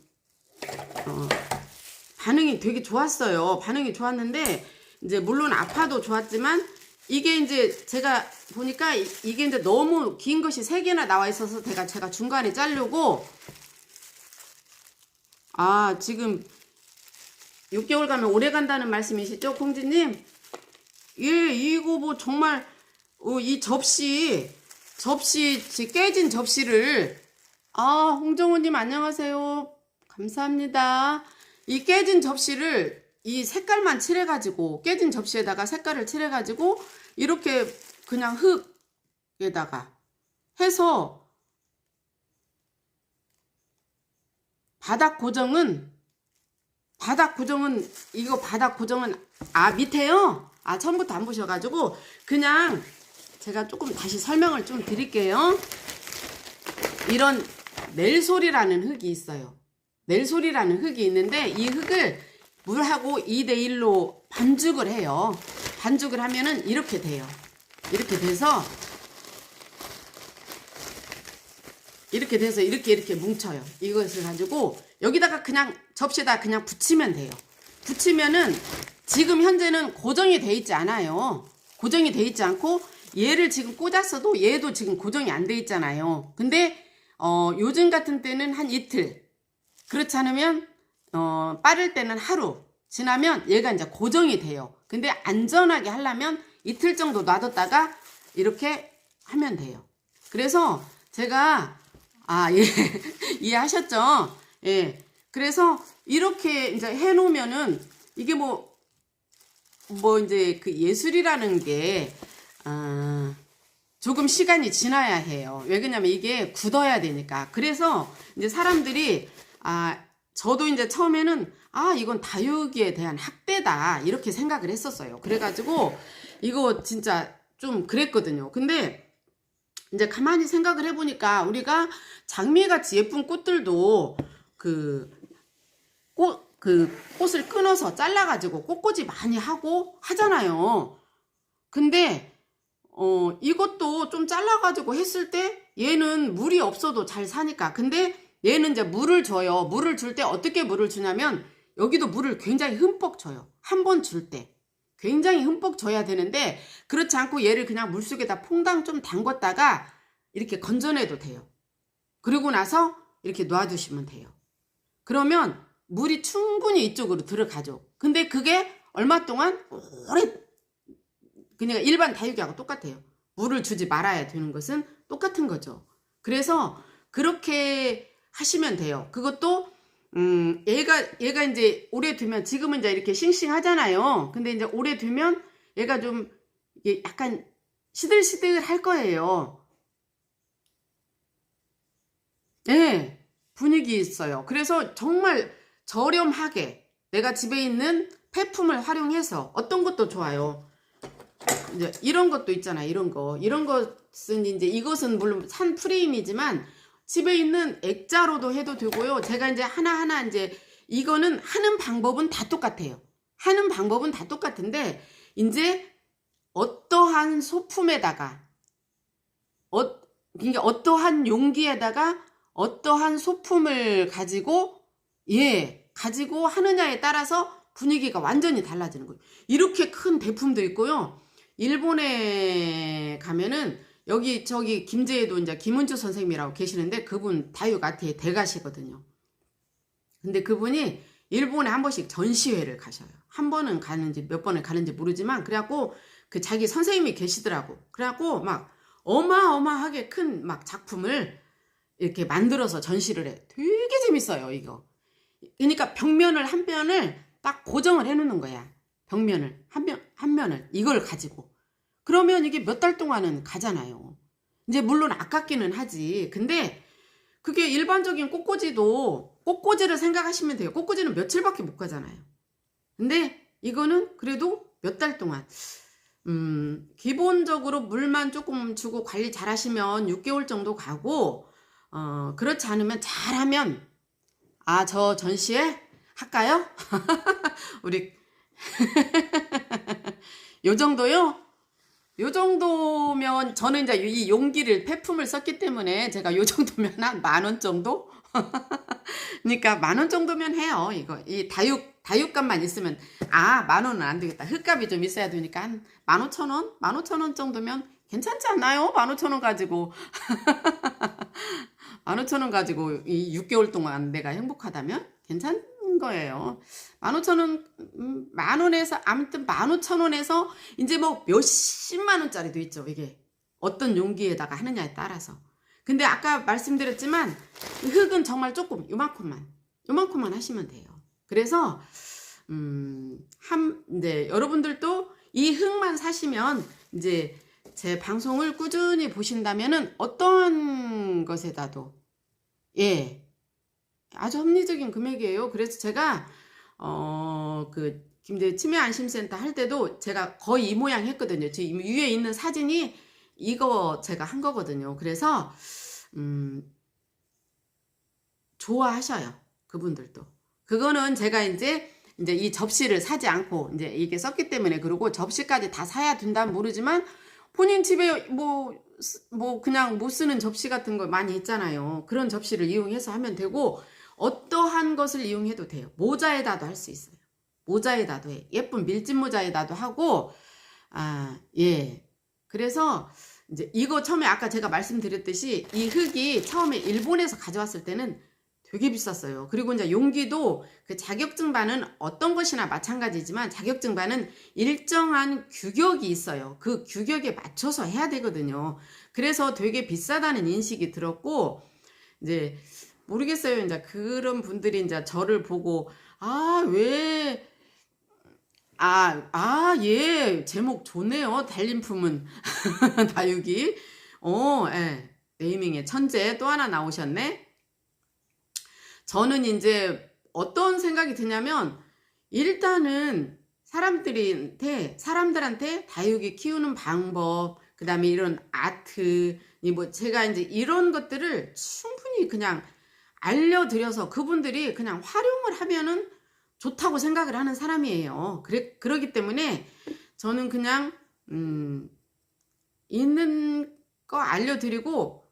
Speaker 1: 반응이 되게 좋았어요. 반응이 좋았는데 이제 물론 아파도 좋았지만 이게 이제 제가 보니까 이게 이제 너무 긴 것이 3개나 나와 있어서 제가 중간에 자르고 지금 6개월 가면 오래 간다는 말씀이시죠, 콩지님? 예, 이거 뭐 정말 이 접시 깨진 접시를 홍정우님 안녕하세요. 감사합니다. 이 깨진 접시를 이 색깔만 칠해가지고 깨진 접시에다가 색깔을 칠해가지고 이렇게 그냥 흙에다가 해서 바닥 고정은 이거 바닥 고정은 밑에요. 처음부터 안 보셔가지고 그냥 제가 조금 다시 설명을 좀 드릴게요. 이런 넬솔이라는 흙이 있어요. 넬솔이라는 흙이 있는데 이 흙을 물하고 2대1로 반죽을 해요. 반죽을 하면은 이렇게 돼요. 이렇게 돼서 이렇게 뭉쳐요. 이것을 가지고 여기다가 그냥 접시에다 그냥 붙이면 돼요. 붙이면은 지금 현재는 고정이 돼 있지 않아요. 고정이 돼 있지 않고 얘를 지금 꽂았어도 얘도 지금 고정이 안 돼 있잖아요. 근데 요즘 같은 때는 한 이틀, 그렇지 않으면 빠를 때는 하루 지나면 얘가 이제 고정이 돼요. 근데 안전하게 하려면 이틀 정도 놔뒀다가 이렇게 하면 돼요. 그래서 제가 예, 이해하셨죠? 예. 그래서 이렇게 이제 해 놓으면은 이게 뭐 이제 그 예술이라는 게 조금 시간이 지나야 해요. 왜 그러냐면 이게 굳어야 되니까. 그래서 이제 사람들이 저도 이제 처음에는 이건 다육이에 대한 학대다 이렇게 생각을 했었어요. 그래가지고 이거 진짜 좀 그랬거든요. 근데 이제 가만히 생각을 해보니까 우리가 장미같이 예쁜 꽃들도 꽃을 끊어서 잘라가지고 꽃꽂이 많이 하고 하잖아요. 근데 이것도 좀 잘라가지고 했을 때 얘는 물이 없어도 잘 사니까. 근데 얘는 이제 물을 줘요. 물을 줄 때 어떻게 물을 주냐면 여기도 물을 굉장히 흠뻑 줘요. 한 번 줄 때 굉장히 흠뻑 줘야 되는데 그렇지 않고 얘를 그냥 물속에다 퐁당 좀 담궜다가 이렇게 건져내도 돼요. 그리고 나서 이렇게 놔두시면 돼요. 그러면 물이 충분히 이쪽으로 들어가죠. 근데 그게 얼마 동안 오래 그냥 일반 다육이하고 똑같아요. 물을 주지 말아야 되는 것은 똑같은 거죠. 그래서 그렇게 하시면 돼요. 그것도 얘가 이제 오래 두면 지금은 이제 이렇게 싱싱하잖아요. 근데 이제 오래 두면 얘가 좀 약간 시들시들 할 거예요. 네, 분위기 있어요. 그래서 정말 저렴하게 내가 집에 있는 폐품을 활용해서 어떤 것도 좋아요. 이제 이런 것도 있잖아요. 이런 것은 이제 이것은 물론 산 프레임이지만 집에 있는 액자로도 해도 되고요. 제가 이제 하나하나 이제 이거는 하는 방법은 다 똑같아요. 하는 방법은 다 똑같은데 이제 어떠한 소품에다가 그러니까 어떠한 용기에다가 어떠한 소품을 가지고 하느냐에 따라서 분위기가 완전히 달라지는 거예요. 이렇게 큰 대품도 있고요. 일본에 가면은 저기 김제에도 이제 김은주 선생님이라고 계시는데 그분 다육 아트의 대가시거든요. 근데 그분이 일본에 한 번씩 전시회를 가셔요. 한 번은 가는지 몇 번을 가는지 모르지만 그래갖고 그 자기 선생님이 계시더라고. 그래갖고 막 어마어마하게 큰 막 작품을 이렇게 만들어서 전시를 해. 되게 재밌어요, 이거. 그러니까 벽면을 한 면을 딱 고정을 해 놓는 거야. 벽면을 한 면을 이걸 가지고. 그러면 이게 몇 달 동안은 가잖아요. 이제 물론 아깝기는 하지. 근데 그게 일반적인 꽃꽂이를 생각하시면 돼요. 꽃꽂이는 며칠밖에 못 가잖아요. 근데 이거는 그래도 몇 달 동안 기본적으로 물만 조금 주고 관리 잘 하시면 6개월 정도 가고 그렇지 않으면 잘하면 저 전시회 할까요? 우리 요 정도요? 요 정도면 저는 이제 이 용기를 폐품을 썼기 때문에 제가 요 정도면 한 10,000원 정도? 그러니까 10,000원 정도면 해요. 이거 이 다육값만 있으면 10,000원은 안 되겠다. 흙값이 좀 있어야 되니까 한 15,000원? 15,000원 정도면 괜찮지 않나요? 15,000원 가지고 15,000원 가지고 이 6개월 동안 내가 행복하다면 괜찮은 거예요. 15,000원, 10,000원에서 아무튼 15,000원에서 이제 뭐 몇십만 원짜리도 있죠. 이게 어떤 용기에다가 하느냐에 따라서. 근데 아까 말씀드렸지만 흙은 정말 조금 요만큼만 하시면 돼요. 그래서 이제 여러분들도 이 흙만 사시면 이제 제 방송을 꾸준히 보신다면은 어떤 것에다도 아주 합리적인 금액이에요. 그래서 제가 그 김제 치매안심센터 할 때도 제가 거의 이 모양 했거든요. 지금 위에 있는 사진이 이거 제가 한 거거든요. 그래서 좋아하셔요. 그분들도. 그거는 제가 이제 이 접시를 사지 않고 이제 이게 썼기 때문에, 그러고 접시까지 다 사야 된다면 모르지만 본인 집에 뭐 그냥 못 쓰는 접시 같은 거 많이 있잖아요. 그런 접시를 이용해서 하면 되고, 어떠한 것을 이용해도 돼요. 모자에다도 할 수 있어요. 모자에다도 해. 예쁜 밀짚 모자에다도 하고, 예. 그래서 이제 이거 처음에 아까 제가 말씀드렸듯이 이 흙이 처음에 일본에서 가져왔을 때는 되게 비쌌어요. 그리고 이제 용기도 그 자격증반은 어떤 것이나 마찬가지지만 자격증반은 일정한 규격이 있어요. 그 규격에 맞춰서 해야 되거든요. 그래서 되게 비싸다는 인식이 들었고, 이제 모르겠어요. 이제 그런 분들이 이제 저를 보고 예, 제목 좋네요. 달림품은 다육이. 예. 네이밍의 천재 또 하나 나오셨네. 저는 이제 어떤 생각이 드냐면, 일단은 사람들한테 다육이 키우는 방법, 그 다음에 이런 아트, 뭐 제가 이제 이런 것들을 충분히 그냥 알려드려서 그분들이 그냥 활용을 하면은 좋다고 생각을 하는 사람이에요. 그러기 때문에 저는 그냥 있는 거 알려드리고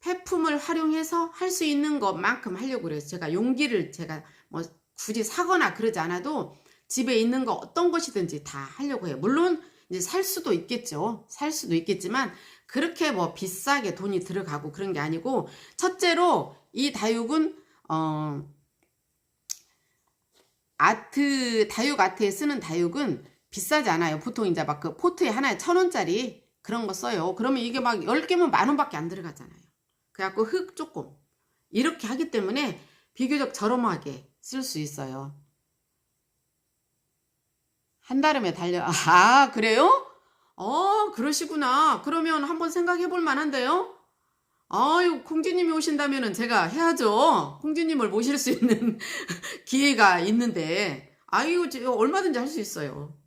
Speaker 1: 폐품을 활용해서 할 수 있는 것만큼 하려고 그래요. 제가 용기를 제가 뭐 굳이 사거나 그러지 않아도 집에 있는 거 어떤 것이든지 다 하려고 해요. 물론 이제 살 수도 있겠죠. 살 수도 있겠지만 그렇게 뭐 비싸게 돈이 들어가고 그런 게 아니고, 첫째로 이 다육은 다육 아트에 쓰는 다육은 비싸지 않아요. 보통 이제 막 그 포트에 하나에 1,000원짜리 그런 거 써요. 그러면 이게 막 10개면 10,000원밖에 안 들어가잖아요. 그래갖고 흙 조금 이렇게 하기 때문에 비교적 저렴하게 쓸 수 있어요. 한다름에 달려. 그래요? 그러시구나. 그러면 한번 생각해 볼 만한데요? 아유, 콩쥐님이 오신다면은 제가 해야죠. 콩쥐님을 모실 수 있는 기회가 있는데, 얼마든지 할 수 있어요.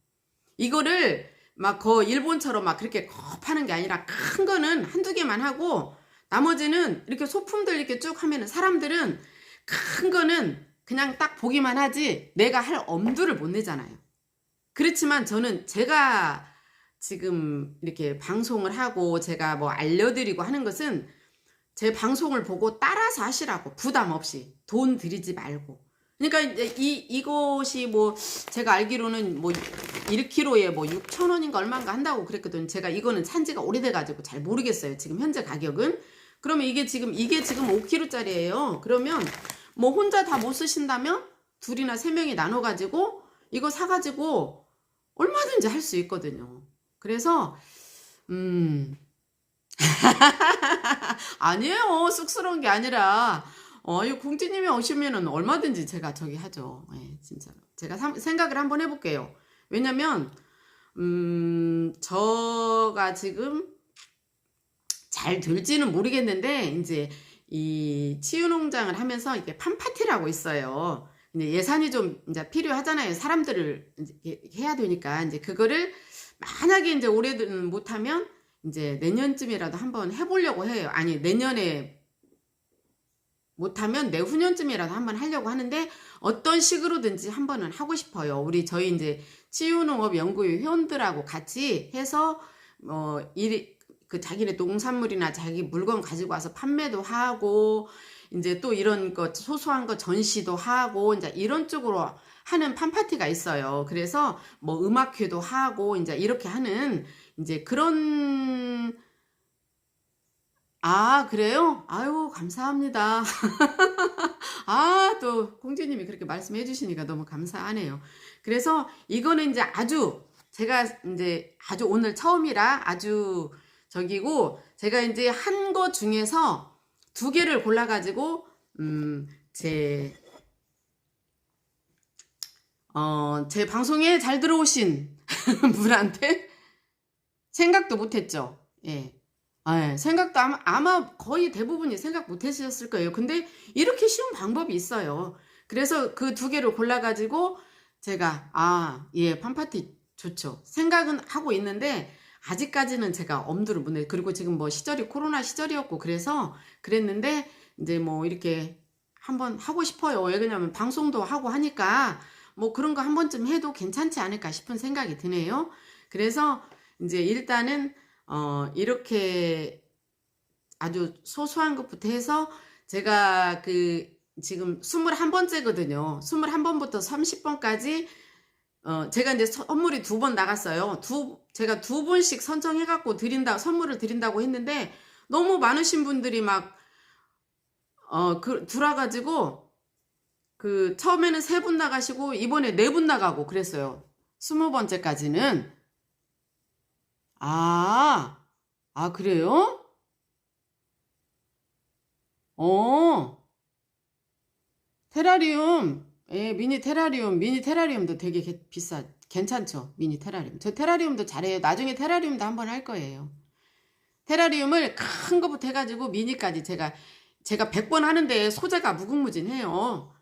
Speaker 1: 이거를 막 일본처럼 막 그렇게 파는 게 아니라 큰 거는 한두 개만 하고, 나머지는 이렇게 소품들 이렇게 쭉 하면은 사람들은 큰 거는 그냥 딱 보기만 하지 내가 할 엄두를 못 내잖아요. 그렇지만 저는 제가 지금 이렇게 방송을 하고 제가 뭐 알려드리고 하는 것은 제 방송을 보고 따라서 하시라고, 부담 없이 돈 들이지 말고. 그러니까 이제 이것이 뭐 제가 알기로는 뭐 1kg에 뭐 6,000원인가 얼마인가 한다고 그랬거든요. 제가 이거는 산지가 오래돼가지고 잘 모르겠어요. 지금 현재 가격은. 그러면 이게 지금 5kg짜리예요. 그러면 뭐 혼자 다 못 쓰신다면 둘이나 3명이 나눠가지고 이거 사가지고 얼마든지 할 수 있거든요. 그래서 아니에요. 쑥스러운 게 아니라 이 공주님이 오시면은 얼마든지 제가 저기 하죠. 예, 진짜로. 제가 생각을 한번 해볼게요. 왜냐면 저가 지금 잘 될지는 모르겠는데, 이제 이 치유농장을 하면서 이게 팜파티라고 있어요. 이제 예산이 좀 이제 필요하잖아요. 사람들을 이제 해야 되니까. 이제 그거를 만약에 이제 올해는 못하면 이제 내년쯤이라도 한번 해보려고 해요. 아니, 내년에 못하면 내후년쯤이라도 한번 하려고 하는데, 어떤 식으로든지 한번은 하고 싶어요. 저희 이제 치유농업 연구회 회원들하고 같이 해서 그 자기네 농산물이나 자기 물건 가지고 와서 판매도 하고, 이제 또 이런 거 소소한 거 전시도 하고, 이제 이런 쪽으로 하는 팜파티가 있어요. 그래서 뭐 음악회도 하고 이제 이렇게 하는 이제 그런. 그래요? 아유, 감사합니다. 또 공주님이 그렇게 말씀해 주시니까 너무 감사하네요. 그래서 이거는 이제 제가 이제 오늘 처음이라 아주 저기고, 제가 이제 한 거 중에서 2개를 골라가지고, 제 방송에 잘 들어오신 분한테 생각도 못했죠. 예. 예, 생각도 아마 거의 대부분이 생각 못 하셨을 거예요. 근데 이렇게 쉬운 방법이 있어요. 그래서 그 두 개를 골라가지고 제가, 예, 팜파티 좋죠. 생각은 하고 있는데, 아직까지는 제가 엄두를 못 내. 그리고 지금 뭐 시절이 코로나 시절이었고, 그래서 그랬는데, 이제 뭐 이렇게 한번 하고 싶어요. 왜냐면 방송도 하고 하니까, 뭐 그런 거 한 번쯤 해도 괜찮지 않을까 싶은 생각이 드네요. 그래서 이제 일단은, 이렇게 아주 소소한 것부터 해서 제가 지금 21번째거든요. 21번부터 30번까지 제가 이제 선물이 두 번 나갔어요. 제가 두 분씩 선정해갖고 선물을 드린다고 했는데 너무 많으신 분들이 막 들어와가지고 처음에는 세 분 나가시고 이번에 네 분 나가고 그랬어요. 20번째까지는. 그래요? 테라리움, 예, 미니 테라리움도 되게 괜찮죠? 미니 테라리움. 저 테라리움도 잘해요. 나중에 테라리움도 한번 할 거예요. 테라리움을 큰 거부터 해가지고 미니까지 제가 100번 하는데 소재가 무궁무진해요.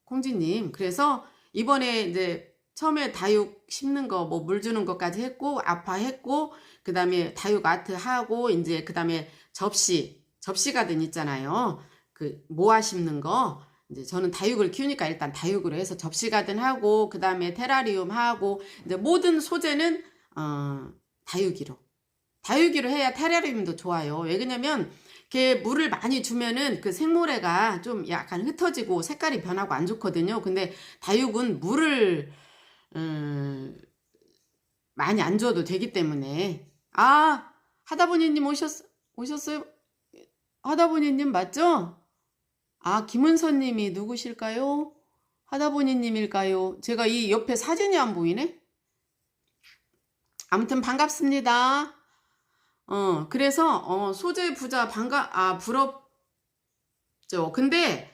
Speaker 1: 콩지님. 그래서 이번에 이제 처음에 다육 심는 거, 뭐 물 주는 것까지 했고, 아파했고, 그 다음에 다육 아트 하고, 이제 그 다음에 접시가든 있잖아요. 모아 심는 거. 이제 저는 다육을 키우니까 일단 다육으로 해서 접시가든 하고, 그 다음에 테라리움 하고, 이제 모든 소재는, 다육이로 해야 테라리움도 좋아요. 왜 그러냐면, 이렇게 물을 많이 주면은 그 생모래가 좀 약간 흩어지고 색깔이 변하고 안 좋거든요. 근데 다육은 물을, 많이 안 줘도 되기 때문에. 하다보니님 오셨어요? 하다보니님 맞죠? 김은선님이 누구실까요? 하다보니님일까요? 제가 이 옆에 사진이 안 보이네? 아무튼 반갑습니다. 그래서, 소재 부자 부럽죠. 근데,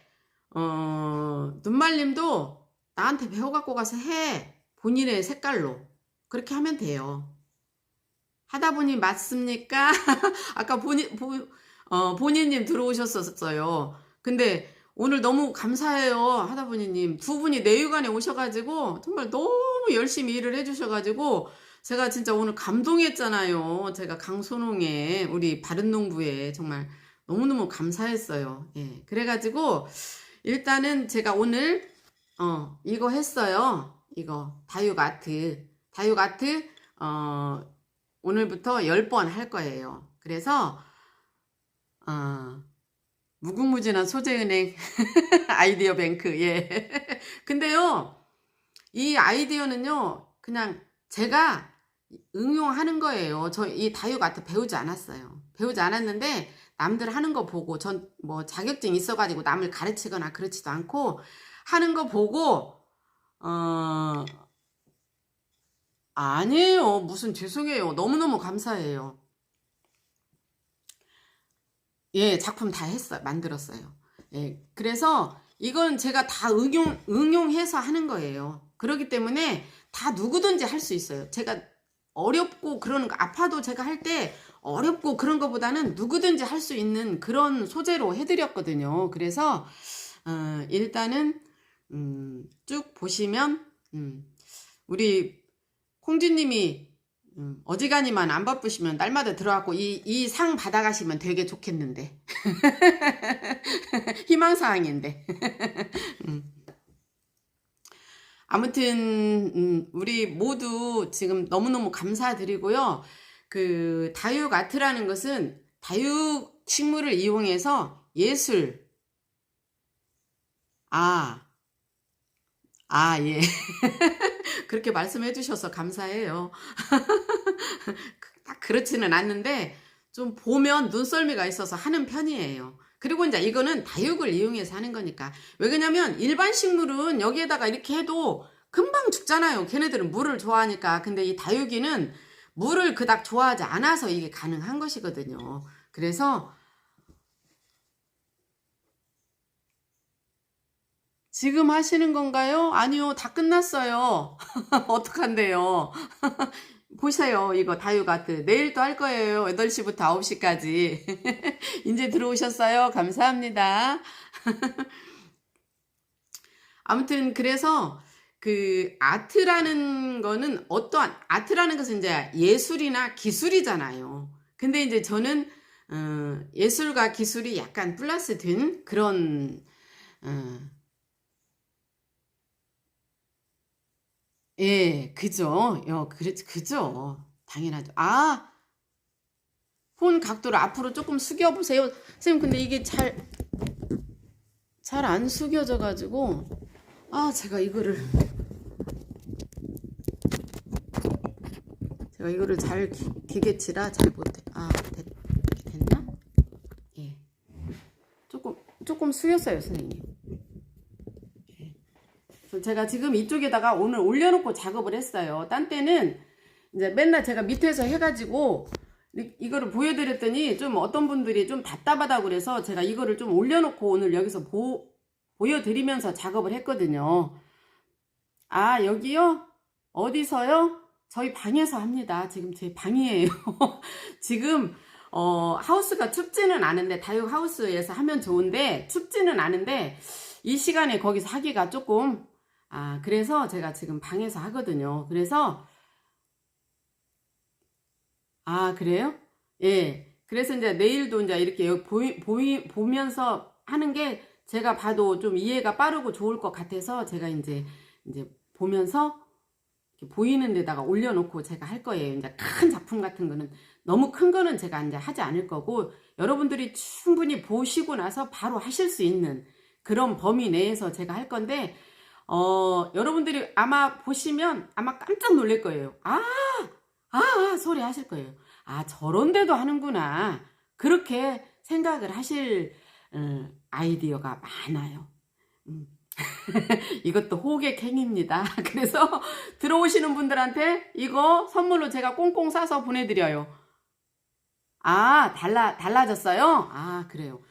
Speaker 1: 눈말림도 나한테 배워갖고 가서 해. 본인의 색깔로. 그렇게 하면 돼요. 하다 보니 맞습니까? 아까 본인님 들어오셨었어요. 근데 오늘 너무 감사해요. 하다 보니님. 두 분이 내유관에 오셔가지고 정말 너무 열심히 일을 해주셔가지고 제가 진짜 오늘 감동했잖아요. 제가 강소농에 우리 바른농부에 정말 너무너무 감사했어요. 예. 그래가지고 일단은 제가 오늘 이거 했어요. 이거 다육 아트 오늘부터 10번 할 거예요. 그래서 무궁무진한 소재은행 아이디어 뱅크. 예. 근데요, 이 아이디어는요, 그냥 제가 응용하는 거예요. 저 이 다육 아트 배우지 않았어요. 배우지 않았는데 남들 하는 거 보고 전 뭐 자격증 있어가지고 남을 가르치거나 그렇지도 않고 하는 거 보고 아니에요. 무슨 죄송해요. 너무너무 감사해요. 예, 작품 다 만들었어요. 예, 그래서 이건 제가 다 응용해서 하는 거예요. 그렇기 때문에 다 누구든지 할 수 있어요. 제가 어렵고 그런 거, 아파도 제가 할 때 어렵고 그런 거보다는 누구든지 할 수 있는 그런 소재로 해드렸거든요. 그래서, 일단은, 쭉 보시면, 우리 콩쥐님이 어지간히만 안 바쁘시면 날마다 들어가고 이 상 받아가시면 되게 좋겠는데. 희망사항인데. 아무튼 우리 모두 지금 너무너무 감사드리고요. 다육 아트라는 것은 다육 식물을 이용해서 예술. 예. 그렇게 말씀해 주셔서 감사해요. 딱 그렇지는 않는데 좀 보면 눈썰미가 있어서 하는 편이에요. 그리고 이제 이거는 다육을 이용해서 하는 거니까. 왜 그러냐면 일반 식물은 여기에다가 이렇게 해도 금방 죽잖아요. 걔네들은 물을 좋아하니까. 근데 이 다육이는 물을 그닥 좋아하지 않아서 이게 가능한 것이거든요. 그래서 지금 하시는 건가요? 아니요, 다 끝났어요. 어떡한데요? 보세요. 이거 다육아트. 내일 또 할 거예요. 8시부터 9시까지. 이제 들어오셨어요. 감사합니다. 아무튼 그래서 그 아트라는 거는 어떠한 아트라는 것은 이제 예술이나 기술이잖아요. 근데 이제 저는 예술과 기술이 약간 플러스 된 그런 예, 그죠. 그죠. 당연하죠. 아, 폰 각도를 앞으로 조금 숙여 보세요. 선생님, 근데 이게 잘 안 숙여져 가지고 제가 이거를 잘 기계치라 잘 못해. 됐나? 예. 조금 숙였어요, 선생님. 예. 그래서 제가 지금 이쪽에다가 오늘 올려놓고 작업을 했어요. 딴 때는 이제 맨날 제가 밑에서 해가지고 이거를 보여드렸더니 좀 어떤 분들이 좀 답답하다고 그래서 제가 이거를 좀 올려놓고 오늘 여기서 보여드리면서 작업을 했거든요. 아, 여기요? 어디서요? 저희 방에서 합니다. 지금 제 방이에요. 지금 하우스가 춥지는 않은데 다육 하우스에서 하면 좋은데 춥지는 않은데 이 시간에 거기서 하기가 조금 그래서 제가 지금 방에서 하거든요. 그래서 그래요? 예. 그래서 이제 내일도 이제 이렇게 보면서 하는 게 제가 봐도 좀 이해가 빠르고 좋을 것 같아서 제가 이제 보면서 이렇게 보이는 데다가 올려놓고 제가 할 거예요. 이제 큰 작품 같은 거는 너무 큰 거는 제가 이제 하지 않을 거고 여러분들이 충분히 보시고 나서 바로 하실 수 있는 그런 범위 내에서 제가 할 건데 여러분들이 아마 보시면 아마 깜짝 놀랄 거예요. 소리 하실 거예요. 저런 데도 하는구나. 그렇게 생각을 하실 아이디어가 많아요. 이것도 호객행위입니다. 그래서 들어오시는 분들한테 이거 선물로 제가 꽁꽁 싸서 보내드려요. 달라졌어요? 그래요.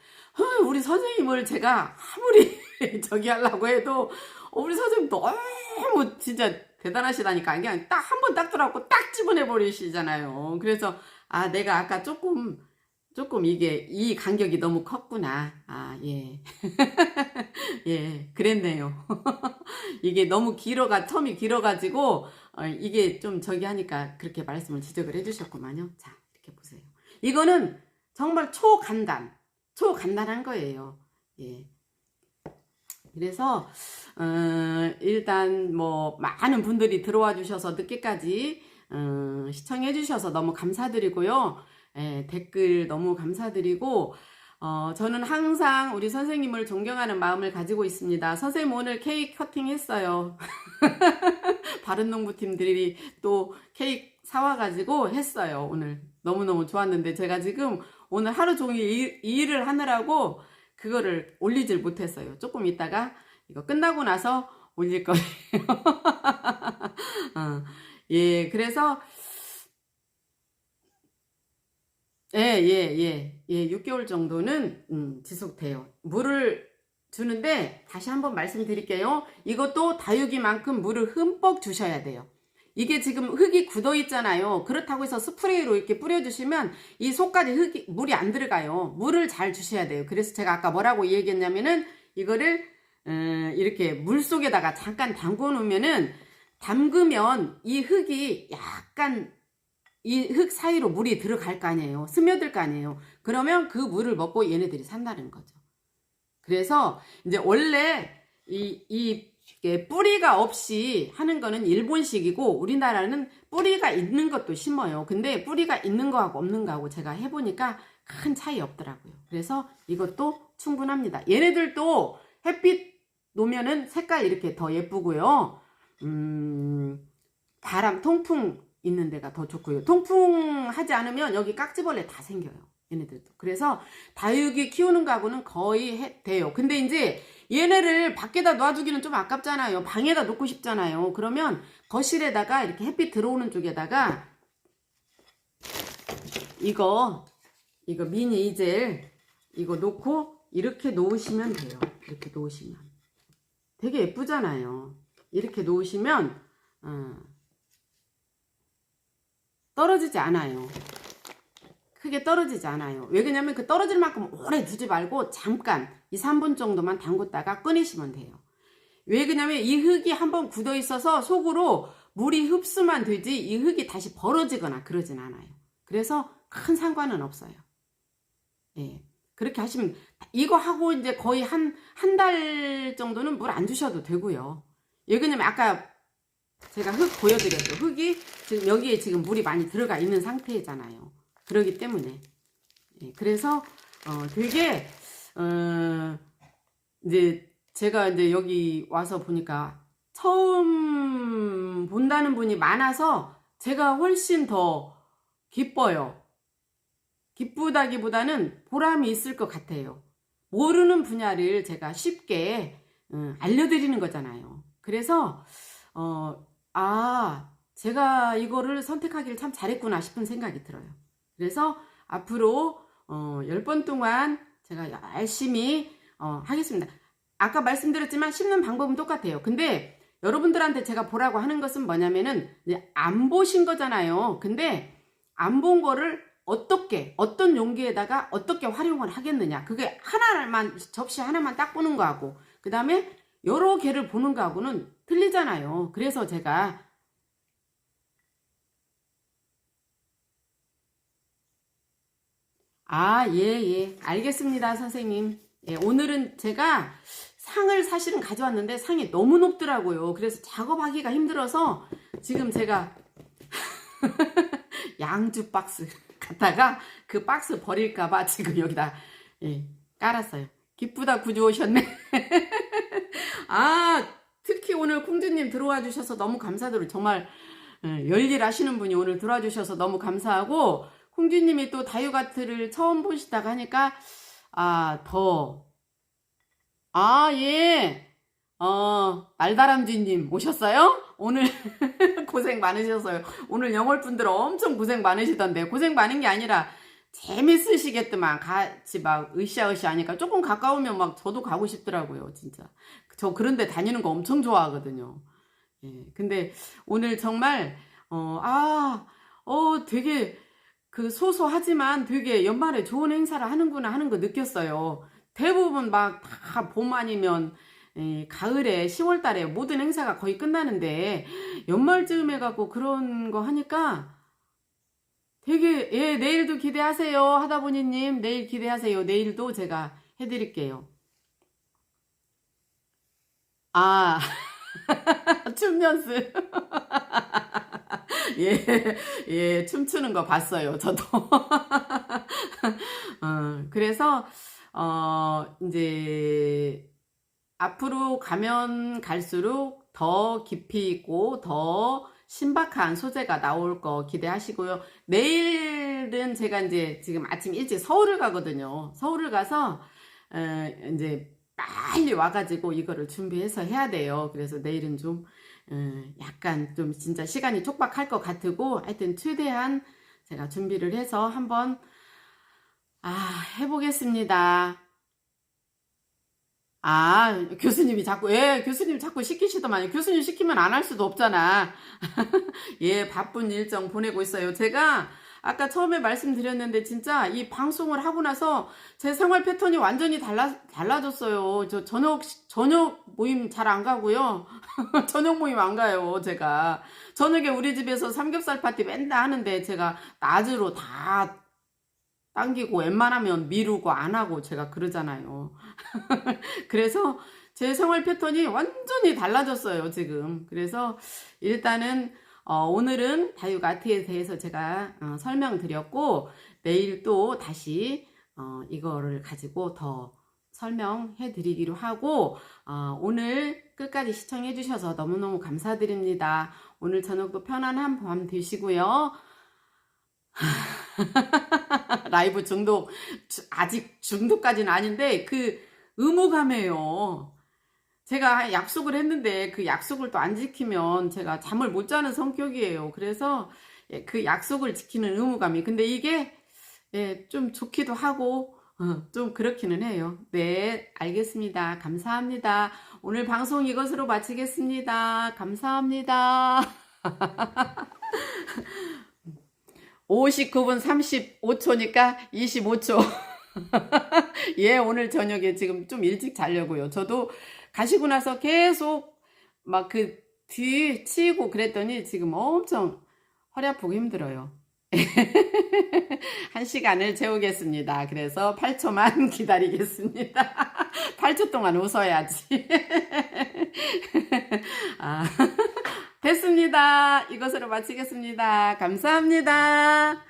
Speaker 1: 우리 선생님을 제가 아무리 저기 하려고 해도 우리 선생님 너무 진짜 대단하시다니까. 그냥 딱 한 번 딱 들어갖고 딱 집어내 버리시잖아요. 그래서 내가 아까 조금 이게 이 간격이 너무 컸구나. 예. 예, 그랬네요. 이게 너무 텀이 길어가지고 이게 좀 저기 하니까 그렇게 말씀을 지적을 해주셨구만요. 자, 이렇게 보세요. 이거는 정말 초간단한 거예요. 예. 그래서 일단 뭐 많은 분들이 들어와 주셔서 늦게까지 시청해 주셔서 너무 감사드리고요. 예, 댓글 너무 감사드리고 저는 항상 우리 선생님을 존경하는 마음을 가지고 있습니다. 선생님 오늘 케이크 커팅 했어요. 바른농부팀들이 또 케이크 사와가지고 했어요. 오늘 너무너무 좋았는데 제가 지금 오늘 하루 종일 일을 하느라고 그거를 올리질 못했어요. 조금 있다가 이거 끝나고 나서 올릴 거예요. 예, 그래서 예, 6개월 정도는 지속돼요. 물을 주는데 다시 한번 말씀드릴게요. 이것도 다육이만큼 물을 흠뻑 주셔야 돼요. 이게 지금 흙이 굳어 있잖아요. 그렇다고 해서 스프레이로 이렇게 뿌려주시면 이 속까지 물이 안 들어가요. 물을 잘 주셔야 돼요. 그래서 제가 아까 뭐라고 얘기했냐면은 이거를 이렇게 물 속에다가 잠깐 담그면 이 흙이 약간 이 흙 사이로 물이 들어갈 거 아니에요. 스며들 거 아니에요. 그러면 그 물을 먹고 얘네들이 산다는 거죠. 그래서 이제 원래 이게 뿌리가 없이 하는 거는 일본식이고 우리나라는 뿌리가 있는 것도 심어요. 근데 뿌리가 있는 거하고 없는 거하고 제가 해보니까 큰 차이 없더라고요. 그래서 이것도 충분합니다. 얘네들도 햇빛 놓으면은 색깔 이렇게 더 예쁘고요. 통풍 있는 데가 더 좋고요. 통풍하지 않으면 여기 깍지벌레 다 생겨요. 얘네들도. 그래서 다육이 키우는 거하고는 거의 돼요. 근데 이제 얘네를 밖에다 놔두기는 좀 아깝잖아요. 방에다 놓고 싶잖아요. 그러면 거실에다가 이렇게 햇빛 들어오는 쪽에다가 이거 미니 이젤 이거 놓고 이렇게 놓으시면 돼요. 이렇게 놓으시면 되게 예쁘잖아요. 이렇게 놓으시면 떨어지지 않아요. 크게 떨어지지 않아요. 왜 그러냐면 그 떨어질 만큼 오래 두지 말고 잠깐 2, 3분 정도만 담궜다가 꺼내시면 돼요. 왜 그러냐면 이 흙이 한번 굳어 있어서 속으로 물이 흡수만 되지 이 흙이 다시 벌어지거나 그러진 않아요. 그래서 큰 상관은 없어요. 예. 그렇게 하시면 이거 하고 이제 거의 한 달 정도는 물 안 주셔도 되고요. 왜 그러냐면 아까 제가 흙 보여드렸죠. 흙이 지금 여기에 지금 물이 많이 들어가 있는 상태잖아요. 그러기 때문에 예. 그래서 되게 이제 제가 이제 여기 와서 보니까 처음 본다는 분이 많아서 제가 훨씬 더 기뻐요. 기쁘다기보다는 보람이 있을 것 같아요. 모르는 분야를 제가 쉽게 알려드리는 거잖아요. 그래서 제가 이거를 선택하기를 참 잘했구나 싶은 생각이 들어요. 그래서 앞으로 10번 동안 제가 열심히 하겠습니다. 아까 말씀드렸지만 심는 방법은 똑같아요. 근데 여러분들한테 제가 보라고 하는 것은 뭐냐면은 이제 안 보신 거잖아요. 근데 안 본 거를 어떻게 어떤 용기에다가 어떻게 활용을 하겠느냐, 그게 하나만 접시 하나만 딱 보는 거하고 그 다음에 여러 개를 보는 거하고는 틀리잖아요. 그래서 제가 예, 알겠습니다, 선생님. 예, 오늘은 제가 상을 사실은 가져왔는데 상이 너무 높더라고요. 그래서 작업하기가 힘들어서 지금 제가 양주 박스 갖다가 그 박스 버릴까봐 지금 여기다 깔았어요. 기쁘다 구주 오셨네. 특히 오늘 콩주님 들어와 주셔서 너무 감사드려요. 정말 열일하시는 분이 오늘 들어와 주셔서 너무 감사하고, 콩주님이 또 다육아트를 처음 보시다가 하니까 예. 날다람쥐님 오셨어요? 오늘 고생 많으셨어요. 오늘 영월분들 엄청 고생 많으시던데, 고생 많은 게 아니라 재밌으시겠더만. 같이 막 으쌰으쌰 하니까 조금 가까우면 막 저도 가고 싶더라고요. 진짜 저 그런데 다니는 거 엄청 좋아하거든요. 예, 근데 오늘 정말 되게 그 소소하지만 되게 연말에 좋은 행사를 하는구나 하는 거 느꼈어요. 대부분 막 다 봄 아니면 가을에 10월 달에 모든 행사가 거의 끝나는데 연말쯤 해갖고 그런 거 하니까 되게, 내일도 기대하세요. 하다보니님, 내일 기대하세요. 내일도 제가 해드릴게요. 춤 연습. 춤추는 거 봤어요. 저도. 그래서, 이제, 앞으로 가면 갈수록 더 깊이 있고 더 신박한 소재가 나올 거 기대하시고요. 내일은 제가 이제 지금 아침 일찍 서울을 가거든요. 서울을 가서 이제 빨리 와가지고 이거를 준비해서 해야 돼요. 그래서 내일은 좀 약간 좀 진짜 시간이 촉박할 것 같고, 하여튼 최대한 제가 준비를 해서 한번 해보겠습니다. 교수님이 자꾸, 교수님 자꾸 시키시더만요. 교수님 시키면 안 할 수도 없잖아. 바쁜 일정 보내고 있어요. 제가 아까 처음에 말씀드렸는데 진짜 이 방송을 하고 나서 제 생활 패턴이 완전히 달라졌어요. 저 저녁 모임 잘 안 가고요. 저녁 모임 안 가요, 제가. 저녁에 우리 집에서 삼겹살 파티 맨날 하는데 제가 낮으로 다 당기고 웬만하면 미루고 안 하고 제가 그러잖아요. 그래서 제 생활 패턴이 완전히 달라졌어요, 지금. 그래서 일단은 오늘은 다육아트에 대해서 제가 설명드렸고, 내일 또 다시 이거를 가지고 더 설명해 드리기로 하고, 오늘 끝까지 시청해 주셔서 너무너무 감사드립니다. 오늘 저녁도 편안한 밤 되시고요. 라이브 중독, 아직 중독까지는 아닌데 그 의무감이에요. 제가 약속을 했는데 그 약속을 또 안 지키면 제가 잠을 못 자는 성격이에요. 그래서 그 약속을 지키는 의무감이, 근데 이게 좀 좋기도 하고 좀 그렇기는 해요. 네, 알겠습니다. 감사합니다. 오늘 방송 이것으로 마치겠습니다. 감사합니다. 59분 35초니까 25초. 예, 오늘 저녁에 지금 좀 일찍 자려고요. 저도 가시고 나서 계속 막 그 뒤 치고 그랬더니 지금 엄청 허리 아프고 힘들어요. 1시간을 채우겠습니다. 그래서 8초만 기다리겠습니다. 8초 동안 웃어야지. 아, 됐습니다. 이것으로 마치겠습니다. 감사합니다.